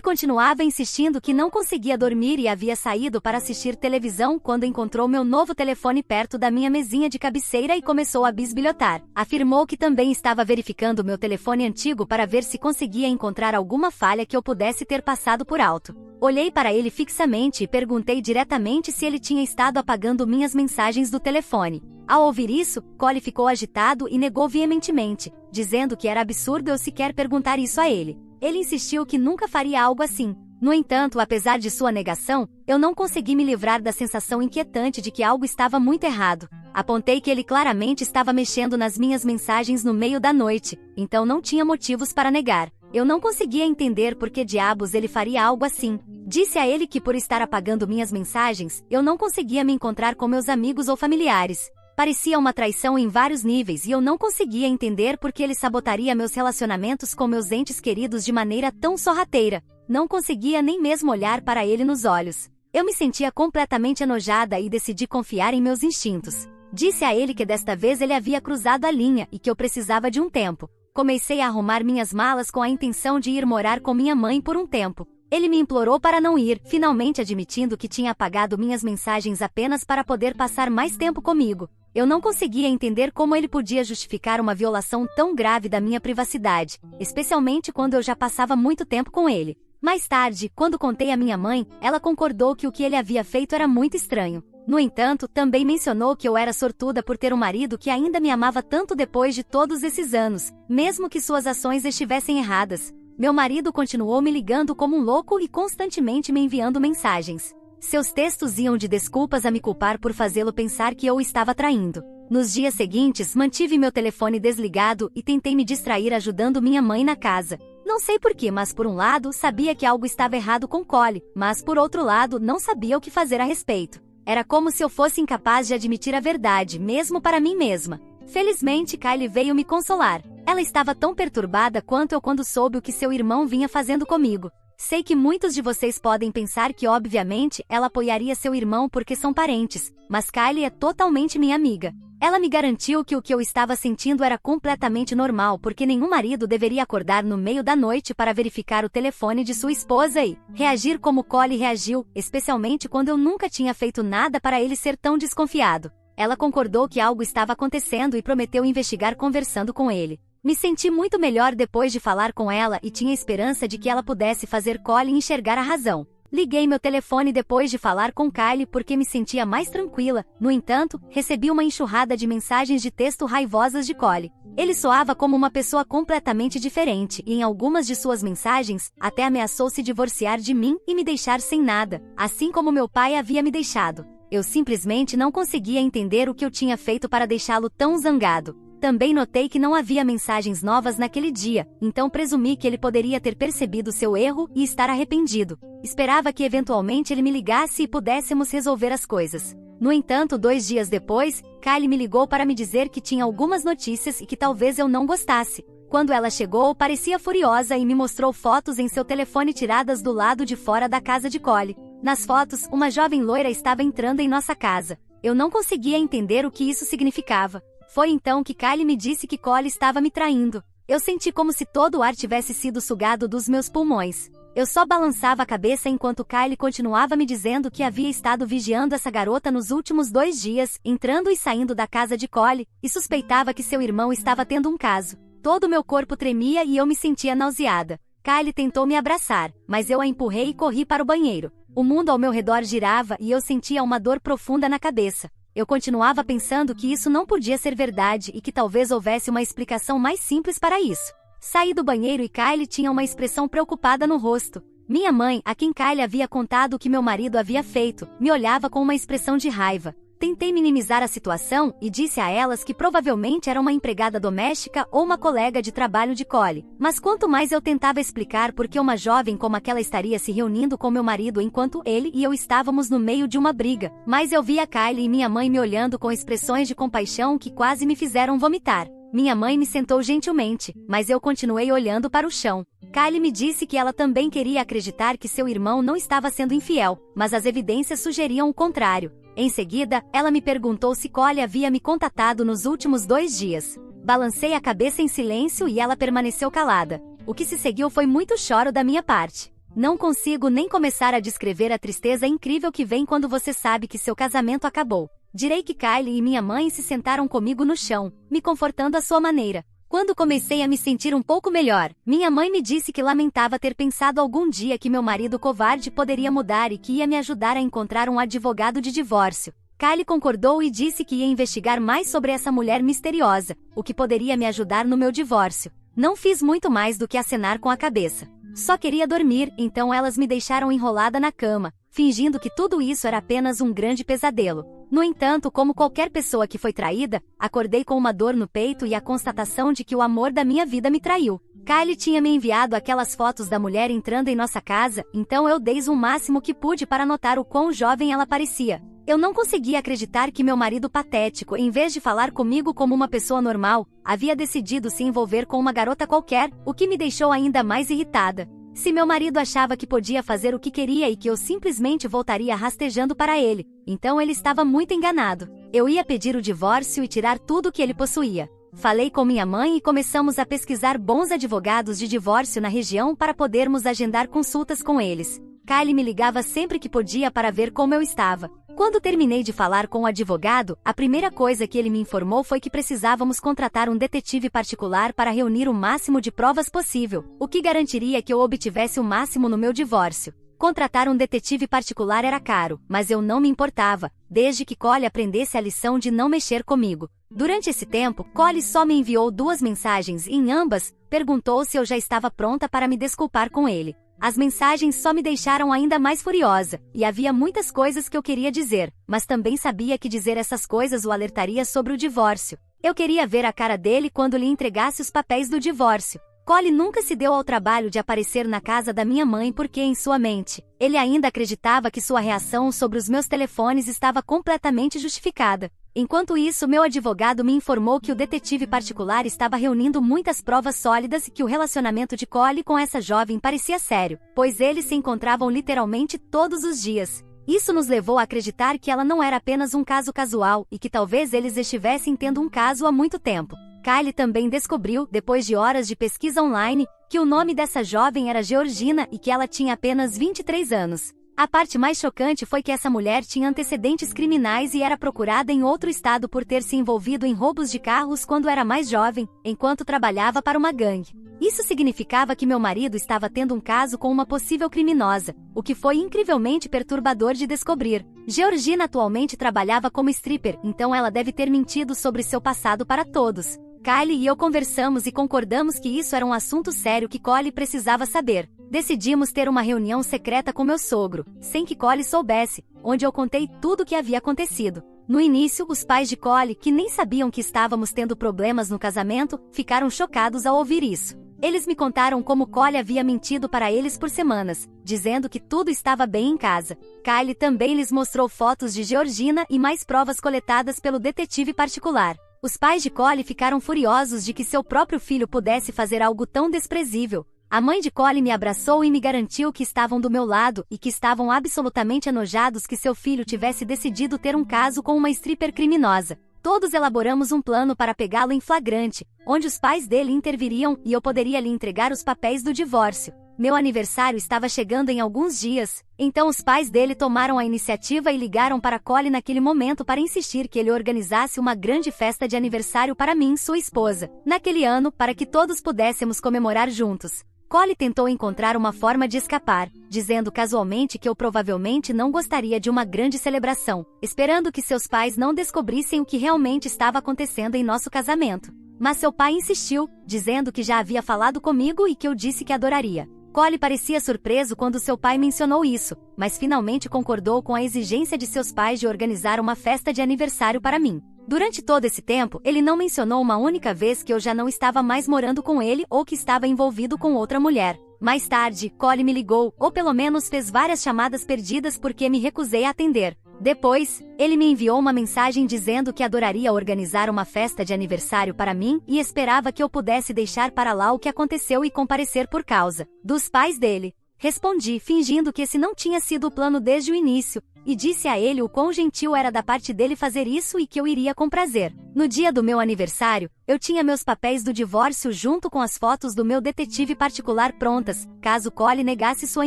continuava insistindo que não conseguia dormir e havia saído para assistir televisão quando encontrou meu novo telefone perto da minha mesinha de cabeceira e começou a bisbilhotar. Afirmou que também estava verificando meu telefone antigo para ver se conseguia encontrar alguma falha que eu pudesse ter passado por alto. Olhei para ele fixamente e perguntei diretamente se ele tinha estado apagando minhas mensagens do telefone. Ao ouvir isso, Cole ficou agitado e negou veementemente, dizendo que era absurdo eu sequer perguntar isso a ele. Ele insistiu que nunca faria algo assim. No entanto, apesar de sua negação, eu não consegui me livrar da sensação inquietante de que algo estava muito errado. Apontei que ele claramente estava mexendo nas minhas mensagens no meio da noite, então não tinha motivos para negar. Eu não conseguia entender por que diabos ele faria algo assim. Disse a ele que por estar apagando minhas mensagens, eu não conseguia me encontrar com meus amigos ou familiares. Parecia uma traição em vários níveis e eu não conseguia entender por que ele sabotaria meus relacionamentos com meus entes queridos de maneira tão sorrateira. Não conseguia nem mesmo olhar para ele nos olhos. Eu me sentia completamente enojada e decidi confiar em meus instintos. Disse a ele que desta vez ele havia cruzado a linha e que eu precisava de um tempo. Comecei a arrumar minhas malas com a intenção de ir morar com minha mãe por um tempo. Ele me implorou para não ir, finalmente admitindo que tinha apagado minhas mensagens apenas para poder passar mais tempo comigo. Eu não conseguia entender como ele podia justificar uma violação tão grave da minha privacidade, especialmente quando eu já passava muito tempo com ele. Mais tarde, quando contei à minha mãe, ela concordou que o que ele havia feito era muito estranho. No entanto, também mencionou que eu era sortuda por ter um marido que ainda me amava tanto depois de todos esses anos, mesmo que suas ações estivessem erradas. Meu marido continuou me ligando como um louco e constantemente me enviando mensagens. Seus textos iam de desculpas a me culpar por fazê-lo pensar que eu o estava traindo. Nos dias seguintes, mantive meu telefone desligado e tentei me distrair ajudando minha mãe na casa. Não sei porquê, mas por um lado, sabia que algo estava errado com Cole, mas por outro lado, não sabia o que fazer a respeito. Era como se eu fosse incapaz de admitir a verdade, mesmo para mim mesma. Felizmente, Kylie veio me consolar. Ela estava tão perturbada quanto eu quando soube o que seu irmão vinha fazendo comigo. Sei que muitos de vocês podem pensar que, obviamente, ela apoiaria seu irmão porque são parentes, mas Kylie é totalmente minha amiga. Ela me garantiu que o que eu estava sentindo era completamente normal porque nenhum marido deveria acordar no meio da noite para verificar o telefone de sua esposa e reagir como Collie reagiu, especialmente quando eu nunca tinha feito nada para ele ser tão desconfiado. Ela concordou que algo estava acontecendo e prometeu investigar conversando com ele. Me senti muito melhor depois de falar com ela e tinha esperança de que ela pudesse fazer Collie enxergar a razão. Liguei meu telefone depois de falar com Kylie porque me sentia mais tranquila. No entanto, recebi uma enxurrada de mensagens de texto raivosas de Collie. Ele soava como uma pessoa completamente diferente e em algumas de suas mensagens, até ameaçou se divorciar de mim e me deixar sem nada, assim como meu pai havia me deixado. Eu simplesmente não conseguia entender o que eu tinha feito para deixá-lo tão zangado. Também notei que não havia mensagens novas naquele dia, então presumi que ele poderia ter percebido seu erro e estar arrependido. Esperava que eventualmente ele me ligasse e pudéssemos resolver as coisas. No entanto, 2 dias depois, Kylie me ligou para me dizer que tinha algumas notícias e que talvez eu não gostasse. Quando ela chegou, parecia furiosa e me mostrou fotos em seu telefone tiradas do lado de fora da casa de Collie. Nas fotos, uma jovem loira estava entrando em nossa casa. Eu não conseguia entender o que isso significava. Foi então que Kylie me disse que Collie estava me traindo. Eu senti como se todo o ar tivesse sido sugado dos meus pulmões. Eu só balançava a cabeça enquanto Kylie continuava me dizendo que havia estado vigiando essa garota nos últimos 2 dias, entrando e saindo da casa de Collie, e suspeitava que seu irmão estava tendo um caso. Todo o meu corpo tremia e eu me sentia nauseada. Kylie tentou me abraçar, mas eu a empurrei e corri para o banheiro. O mundo ao meu redor girava e eu sentia uma dor profunda na cabeça. Eu continuava pensando que isso não podia ser verdade e que talvez houvesse uma explicação mais simples para isso. Saí do banheiro e Kylie tinha uma expressão preocupada no rosto. Minha mãe, a quem Kylie havia contado o que meu marido havia feito, me olhava com uma expressão de raiva. Tentei minimizar a situação e disse a elas que provavelmente era uma empregada doméstica ou uma colega de trabalho de Collie. Mas quanto mais eu tentava explicar por que uma jovem como aquela estaria se reunindo com meu marido enquanto ele e eu estávamos no meio de uma briga, mais eu via Kylie e minha mãe me olhando com expressões de compaixão que quase me fizeram vomitar. Minha mãe me sentou gentilmente, mas eu continuei olhando para o chão. Kylie me disse que ela também queria acreditar que seu irmão não estava sendo infiel, mas as evidências sugeriam o contrário. Em seguida, ela me perguntou se Collie havia me contatado nos últimos 2 dias. Balancei a cabeça em silêncio e ela permaneceu calada. O que se seguiu foi muito choro da minha parte. Não consigo nem começar a descrever a tristeza incrível que vem quando você sabe que seu casamento acabou. Direi que Kylie e minha mãe se sentaram comigo no chão, me confortando à sua maneira. Quando comecei a me sentir um pouco melhor, minha mãe me disse que lamentava ter pensado algum dia que meu marido covarde poderia mudar e que ia me ajudar a encontrar um advogado de divórcio. Kylie concordou e disse que ia investigar mais sobre essa mulher misteriosa, o que poderia me ajudar no meu divórcio. Não fiz muito mais do que acenar com a cabeça. Só queria dormir, então elas me deixaram enrolada na cama, fingindo que tudo isso era apenas um grande pesadelo. No entanto, como qualquer pessoa que foi traída, acordei com uma dor no peito e a constatação de que o amor da minha vida me traiu. Kylie tinha me enviado aquelas fotos da mulher entrando em nossa casa, então eu dei o máximo que pude para notar o quão jovem ela parecia. Eu não conseguia acreditar que meu marido patético, em vez de falar comigo como uma pessoa normal, havia decidido se envolver com uma garota qualquer, o que me deixou ainda mais irritada. Se meu marido achava que podia fazer o que queria e que eu simplesmente voltaria rastejando para ele, então ele estava muito enganado. Eu ia pedir o divórcio e tirar tudo o que ele possuía. Falei com minha mãe e começamos a pesquisar bons advogados de divórcio na região para podermos agendar consultas com eles. Kylie me ligava sempre que podia para ver como eu estava. Quando terminei de falar com o advogado, a primeira coisa que ele me informou foi que precisávamos contratar um detetive particular para reunir o máximo de provas possível, o que garantiria que eu obtivesse o máximo no meu divórcio. Contratar um detetive particular era caro, mas eu não me importava, desde que Collie aprendesse a lição de não mexer comigo. Durante esse tempo, Collie só me enviou 2 mensagens e em ambas, perguntou se eu já estava pronta para me desculpar com ele. As mensagens só me deixaram ainda mais furiosa, e havia muitas coisas que eu queria dizer, mas também sabia que dizer essas coisas o alertaria sobre o divórcio. Eu queria ver a cara dele quando lhe entregasse os papéis do divórcio. Cole nunca se deu ao trabalho de aparecer na casa da minha mãe porque, em sua mente, ele ainda acreditava que sua reação sobre os meus telefones estava completamente justificada. Enquanto isso, meu advogado me informou que o detetive particular estava reunindo muitas provas sólidas e que o relacionamento de Cole com essa jovem parecia sério, pois eles se encontravam literalmente todos os dias. Isso nos levou a acreditar que ela não era apenas um caso casual e que talvez eles estivessem tendo um caso há muito tempo. Kylie também descobriu, depois de horas de pesquisa online, que o nome dessa jovem era Georgina e que ela tinha apenas 23 anos. A parte mais chocante foi que essa mulher tinha antecedentes criminais e era procurada em outro estado por ter se envolvido em roubos de carros quando era mais jovem, enquanto trabalhava para uma gangue. Isso significava que meu marido estava tendo um caso com uma possível criminosa, o que foi incrivelmente perturbador de descobrir. Georgina atualmente trabalhava como stripper, então ela deve ter mentido sobre seu passado para todos. Kylie e eu conversamos e concordamos que isso era um assunto sério que Cole precisava saber. Decidimos ter uma reunião secreta com meu sogro, sem que Cole soubesse, onde eu contei tudo o que havia acontecido. No início, os pais de Cole, que nem sabiam que estávamos tendo problemas no casamento, ficaram chocados ao ouvir isso. Eles me contaram como Cole havia mentido para eles por semanas, dizendo que tudo estava bem em casa. Kylie também lhes mostrou fotos de Georgina e mais provas coletadas pelo detetive particular. Os pais de Cole ficaram furiosos de que seu próprio filho pudesse fazer algo tão desprezível. A mãe de Cole me abraçou e me garantiu que estavam do meu lado e que estavam absolutamente enojados que seu filho tivesse decidido ter um caso com uma stripper criminosa. Todos elaboramos um plano para pegá-lo em flagrante, onde os pais dele interviriam e eu poderia lhe entregar os papéis do divórcio. Meu aniversário estava chegando em alguns dias, então os pais dele tomaram a iniciativa e ligaram para Cole naquele momento para insistir que ele organizasse uma grande festa de aniversário para mim, sua esposa, naquele ano, para que todos pudéssemos comemorar juntos. Cole tentou encontrar uma forma de escapar, dizendo casualmente que eu provavelmente não gostaria de uma grande celebração, esperando que seus pais não descobrissem o que realmente estava acontecendo em nosso casamento. Mas seu pai insistiu, dizendo que já havia falado comigo e que eu disse que adoraria. Cole parecia surpreso quando seu pai mencionou isso, mas finalmente concordou com a exigência de seus pais de organizar uma festa de aniversário para mim. Durante todo esse tempo, ele não mencionou uma única vez que eu já não estava mais morando com ele ou que estava envolvido com outra mulher. Mais tarde, Cole me ligou, ou pelo menos fez várias chamadas perdidas porque me recusei a atender. Depois, ele me enviou uma mensagem dizendo que adoraria organizar uma festa de aniversário para mim e esperava que eu pudesse deixar para lá o que aconteceu e comparecer por causa dos pais dele. Respondi, fingindo que esse não tinha sido o plano desde o início, e disse a ele o quão gentil era da parte dele fazer isso e que eu iria com prazer. No dia do meu aniversário, eu tinha meus papéis do divórcio junto com as fotos do meu detetive particular prontas, caso Cole negasse sua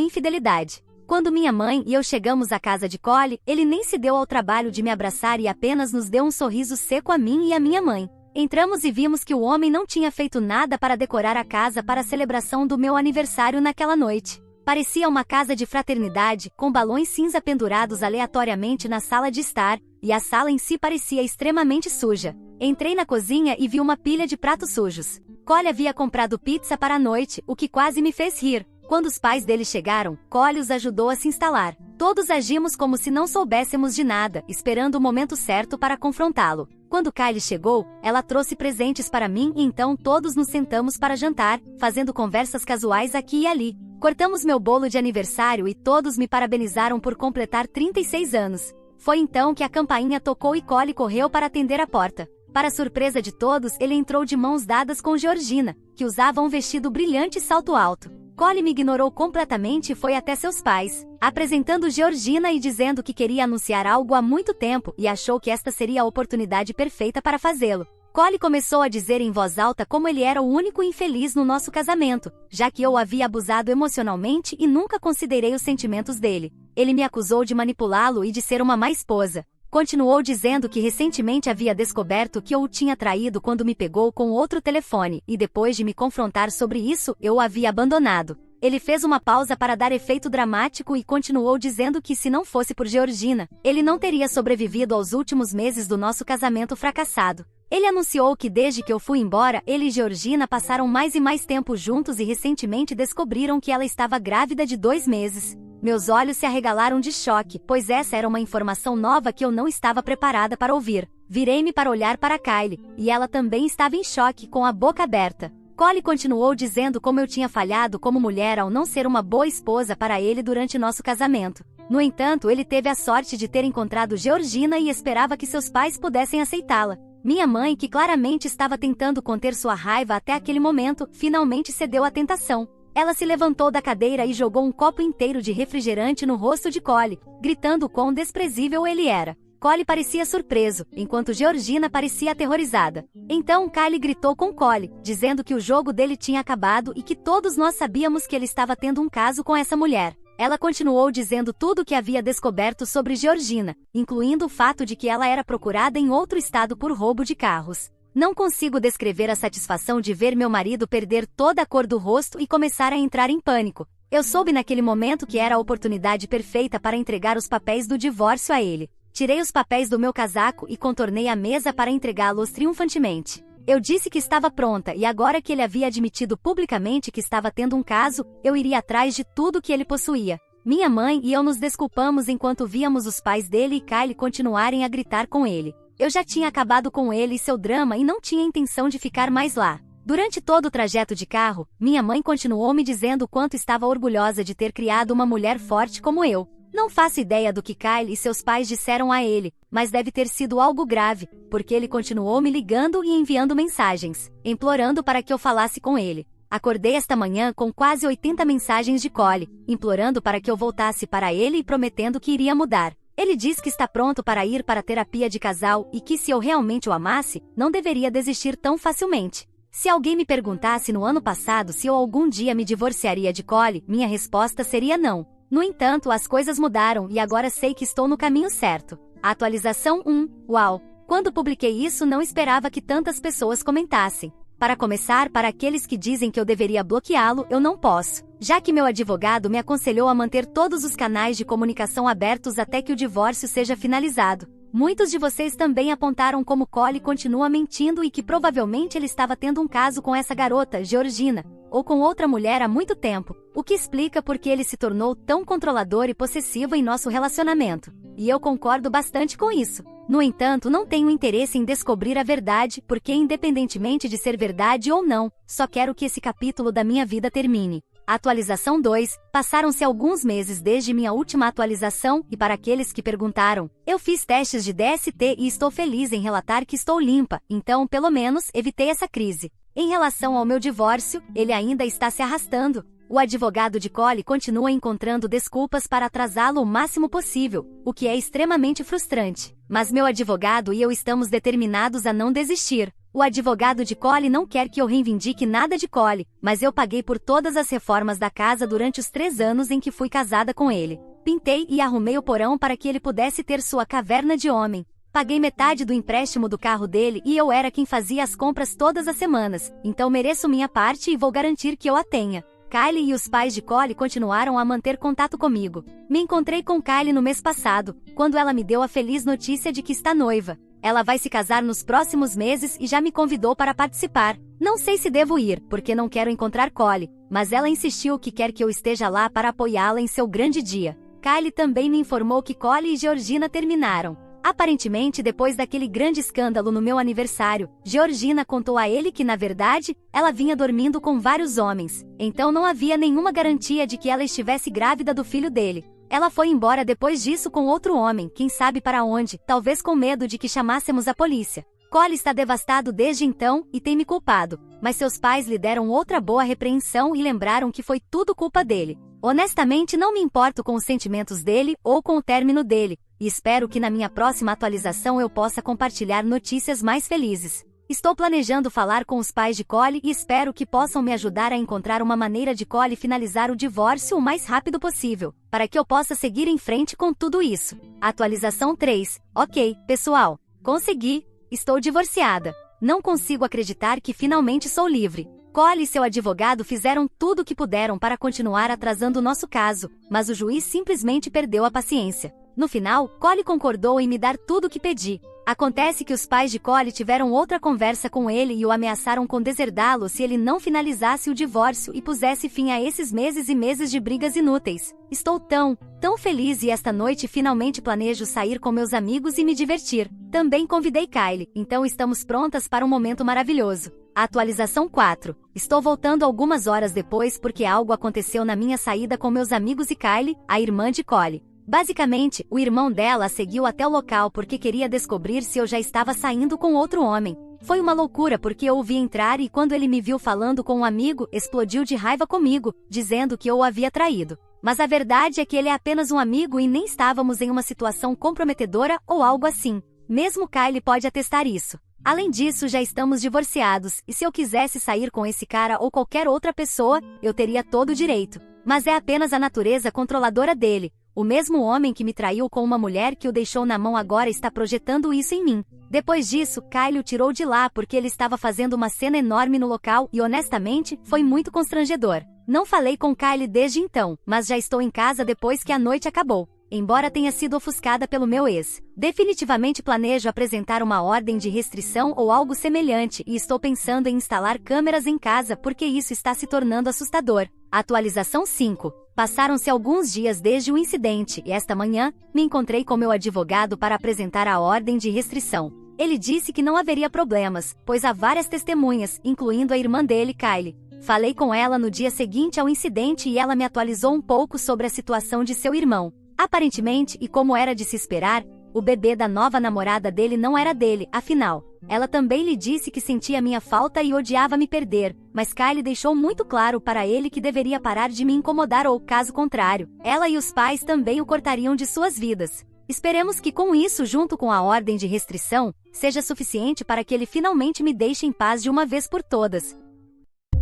infidelidade. Quando minha mãe e eu chegamos à casa de Cole, ele nem se deu ao trabalho de me abraçar e apenas nos deu um sorriso seco a mim e a minha mãe. Entramos e vimos que o homem não tinha feito nada para decorar a casa para a celebração do meu aniversário naquela noite. Parecia uma casa de fraternidade, com balões cinza pendurados aleatoriamente na sala de estar, e a sala em si parecia extremamente suja. Entrei na cozinha e vi uma pilha de pratos sujos. Cole havia comprado pizza para a noite, o que quase me fez rir. Quando os pais dele chegaram, Cole os ajudou a se instalar. Todos agimos como se não soubéssemos de nada, esperando o momento certo para confrontá-lo. Quando Kylie chegou, ela trouxe presentes para mim e então todos nos sentamos para jantar, fazendo conversas casuais aqui e ali. Cortamos meu bolo de aniversário e todos me parabenizaram por completar 36 anos. Foi então que a campainha tocou e Cole correu para atender a porta. Para surpresa de todos, ele entrou de mãos dadas com Georgina, que usava um vestido brilhante e salto alto. Cole me ignorou completamente e foi até seus pais, apresentando Georgina e dizendo que queria anunciar algo há muito tempo e achou que esta seria a oportunidade perfeita para fazê-lo. Cole começou a dizer em voz alta como ele era o único infeliz no nosso casamento, já que eu o havia abusado emocionalmente e nunca considerei os sentimentos dele. Ele me acusou de manipulá-lo e de ser uma má esposa. Continuou dizendo que recentemente havia descoberto que eu o tinha traído quando me pegou com outro telefone, e depois de me confrontar sobre isso, eu o havia abandonado. Ele fez uma pausa para dar efeito dramático e continuou dizendo que se não fosse por Georgina, ele não teria sobrevivido aos últimos meses do nosso casamento fracassado. Ele anunciou que desde que eu fui embora, ele e Georgina passaram mais e mais tempo juntos e recentemente descobriram que ela estava grávida de 2 meses. Meus olhos se arregalaram de choque, pois essa era uma informação nova que eu não estava preparada para ouvir. Virei-me para olhar para Kylie, e ela também estava em choque, com a boca aberta. Cole continuou dizendo como eu tinha falhado como mulher ao não ser uma boa esposa para ele durante nosso casamento. No entanto, ele teve a sorte de ter encontrado Georgina e esperava que seus pais pudessem aceitá-la. Minha mãe, que claramente estava tentando conter sua raiva até aquele momento, finalmente cedeu à tentação. Ela se levantou da cadeira e jogou um copo inteiro de refrigerante no rosto de Cole, gritando quão desprezível ele era. Cole parecia surpreso, enquanto Georgina parecia aterrorizada. Então Kylie gritou com Cole, dizendo que o jogo dele tinha acabado e que todos nós sabíamos que ele estava tendo um caso com essa mulher. Ela continuou dizendo tudo o que havia descoberto sobre Georgina, incluindo o fato de que ela era procurada em outro estado por roubo de carros. Não consigo descrever a satisfação de ver meu marido perder toda a cor do rosto e começar a entrar em pânico. Eu soube naquele momento que era a oportunidade perfeita para entregar os papéis do divórcio a ele. Tirei os papéis do meu casaco e contornei a mesa para entregá-los triunfantemente. Eu disse que estava pronta e agora que ele havia admitido publicamente que estava tendo um caso, eu iria atrás de tudo que ele possuía. Minha mãe e eu nos desculpamos enquanto víamos os pais dele e Kylie continuarem a gritar com ele. Eu já tinha acabado com ele e seu drama e não tinha intenção de ficar mais lá. Durante todo o trajeto de carro, minha mãe continuou me dizendo o quanto estava orgulhosa de ter criado uma mulher forte como eu. Não faço ideia do que Kylie e seus pais disseram a ele, mas deve ter sido algo grave, porque ele continuou me ligando e enviando mensagens, implorando para que eu falasse com ele. Acordei esta manhã com quase 80 mensagens de Cole, implorando para que eu voltasse para ele e prometendo que iria mudar. Ele diz que está pronto para ir para a terapia de casal e que se eu realmente o amasse, não deveria desistir tão facilmente. Se alguém me perguntasse no ano passado se eu algum dia me divorciaria de Cole, minha resposta seria não. No entanto, as coisas mudaram e agora sei que estou no caminho certo. Atualização 1. Uau! Quando publiquei isso, não esperava que tantas pessoas comentassem. Para começar, para aqueles que dizem que eu deveria bloqueá-lo, eu não posso, já que meu advogado me aconselhou a manter todos os canais de comunicação abertos até que o divórcio seja finalizado. Muitos de vocês também apontaram como Cole continua mentindo e que provavelmente ele estava tendo um caso com essa garota, Georgina, ou com outra mulher há muito tempo, o que explica por que ele se tornou tão controlador e possessivo em nosso relacionamento. E eu concordo bastante com isso. No entanto, não tenho interesse em descobrir a verdade, porque independentemente de ser verdade ou não, só quero que esse capítulo da minha vida termine. Atualização 2. Passaram-se alguns meses desde minha última atualização e para aqueles que perguntaram, eu fiz testes de DST e estou feliz em relatar que estou limpa, então pelo menos evitei essa crise. Em relação ao meu divórcio, ele ainda está se arrastando. O advogado de Cole continua encontrando desculpas para atrasá-lo o máximo possível, o que é extremamente frustrante. Mas meu advogado e eu estamos determinados a não desistir. O advogado de Cole não quer que eu reivindique nada de Cole, mas eu paguei por todas as reformas da casa durante os 3 anos em que fui casada com ele. Pintei e arrumei o porão para que ele pudesse ter sua caverna de homem. Paguei metade do empréstimo do carro dele e eu era quem fazia as compras todas as semanas, então mereço minha parte e vou garantir que eu a tenha. Kylie e os pais de Cole continuaram a manter contato comigo. Me encontrei com Kylie no mês passado, quando ela me deu a feliz notícia de que está noiva. Ela vai se casar nos próximos meses e já me convidou para participar. Não sei se devo ir, porque não quero encontrar Cole, mas ela insistiu que quer que eu esteja lá para apoiá-la em seu grande dia. Kylie também me informou que Cole e Georgina terminaram. Aparentemente, depois daquele grande escândalo no meu aniversário, Georgina contou a ele que, na verdade, ela vinha dormindo com vários homens, então não havia nenhuma garantia de que ela estivesse grávida do filho dele. Ela foi embora depois disso com outro homem, quem sabe para onde, talvez com medo de que chamássemos a polícia. Cole está devastado desde então e tem me culpado, mas seus pais lhe deram outra boa repreensão e lembraram que foi tudo culpa dele. Honestamente, não me importo com os sentimentos dele ou com o término dele, e espero que na minha próxima atualização eu possa compartilhar notícias mais felizes. Estou planejando falar com os pais de Cole e espero que possam me ajudar a encontrar uma maneira de Cole finalizar o divórcio o mais rápido possível, para que eu possa seguir em frente com tudo isso. Atualização 3. Ok, pessoal. Consegui. Estou divorciada. Não consigo acreditar que finalmente sou livre. Cole e seu advogado fizeram tudo o que puderam para continuar atrasando o nosso caso, mas o juiz simplesmente perdeu a paciência. No final, Cole concordou em me dar tudo o que pedi. Acontece que os pais de Cole tiveram outra conversa com ele e o ameaçaram com deserdá-lo se ele não finalizasse o divórcio e pusesse fim a esses meses e meses de brigas inúteis. Estou tão feliz e esta noite finalmente planejo sair com meus amigos e me divertir. Também convidei Kylie, então estamos prontas para um momento maravilhoso. Atualização 4. Estou voltando algumas horas depois porque algo aconteceu na minha saída com meus amigos e Kylie, a irmã de Cole. Basicamente, o irmão dela a seguiu até o local porque queria descobrir se eu já estava saindo com outro homem. Foi uma loucura porque eu o vi entrar e quando ele me viu falando com um amigo, explodiu de raiva comigo, dizendo que eu o havia traído. Mas a verdade é que ele é apenas um amigo e nem estávamos em uma situação comprometedora ou algo assim. Mesmo Kylie pode atestar isso. Além disso, já estamos divorciados, e se eu quisesse sair com esse cara ou qualquer outra pessoa, eu teria todo o direito. Mas é apenas a natureza controladora dele. O mesmo homem que me traiu com uma mulher que o deixou na mão agora está projetando isso em mim. Depois disso, Kylie o tirou de lá porque ele estava fazendo uma cena enorme no local e honestamente, foi muito constrangedor. Não falei com Kylie desde então, mas já estou em casa depois que a noite acabou. Embora tenha sido ofuscada pelo meu ex. Definitivamente planejo apresentar uma ordem de restrição ou algo semelhante e estou pensando em instalar câmeras em casa porque isso está se tornando assustador. Atualização 5. Passaram-se alguns dias desde o incidente e esta manhã, me encontrei com meu advogado para apresentar a ordem de restrição. Ele disse que não haveria problemas, pois há várias testemunhas, incluindo a irmã dele, Kylie. Falei com ela no dia seguinte ao incidente e ela me atualizou um pouco sobre a situação de seu irmão. Aparentemente, e como era de se esperar, o bebê da nova namorada dele não era dele, afinal. Ela também lhe disse que sentia minha falta e odiava me perder, mas Kylie deixou muito claro para ele que deveria parar de me incomodar ou, caso contrário, ela e os pais também o cortariam de suas vidas. Esperemos que com isso, junto com a ordem de restrição, seja suficiente para que ele finalmente me deixe em paz de uma vez por todas.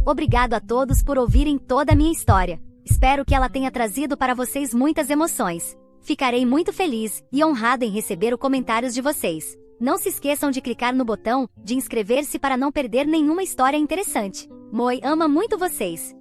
Obrigado a todos por ouvirem toda a minha história. Espero que ela tenha trazido para vocês muitas emoções. Ficarei muito feliz e honrada em receber os comentários de vocês. Não se esqueçam de clicar no botão de inscrever-se para não perder nenhuma história interessante. Moi ama muito vocês.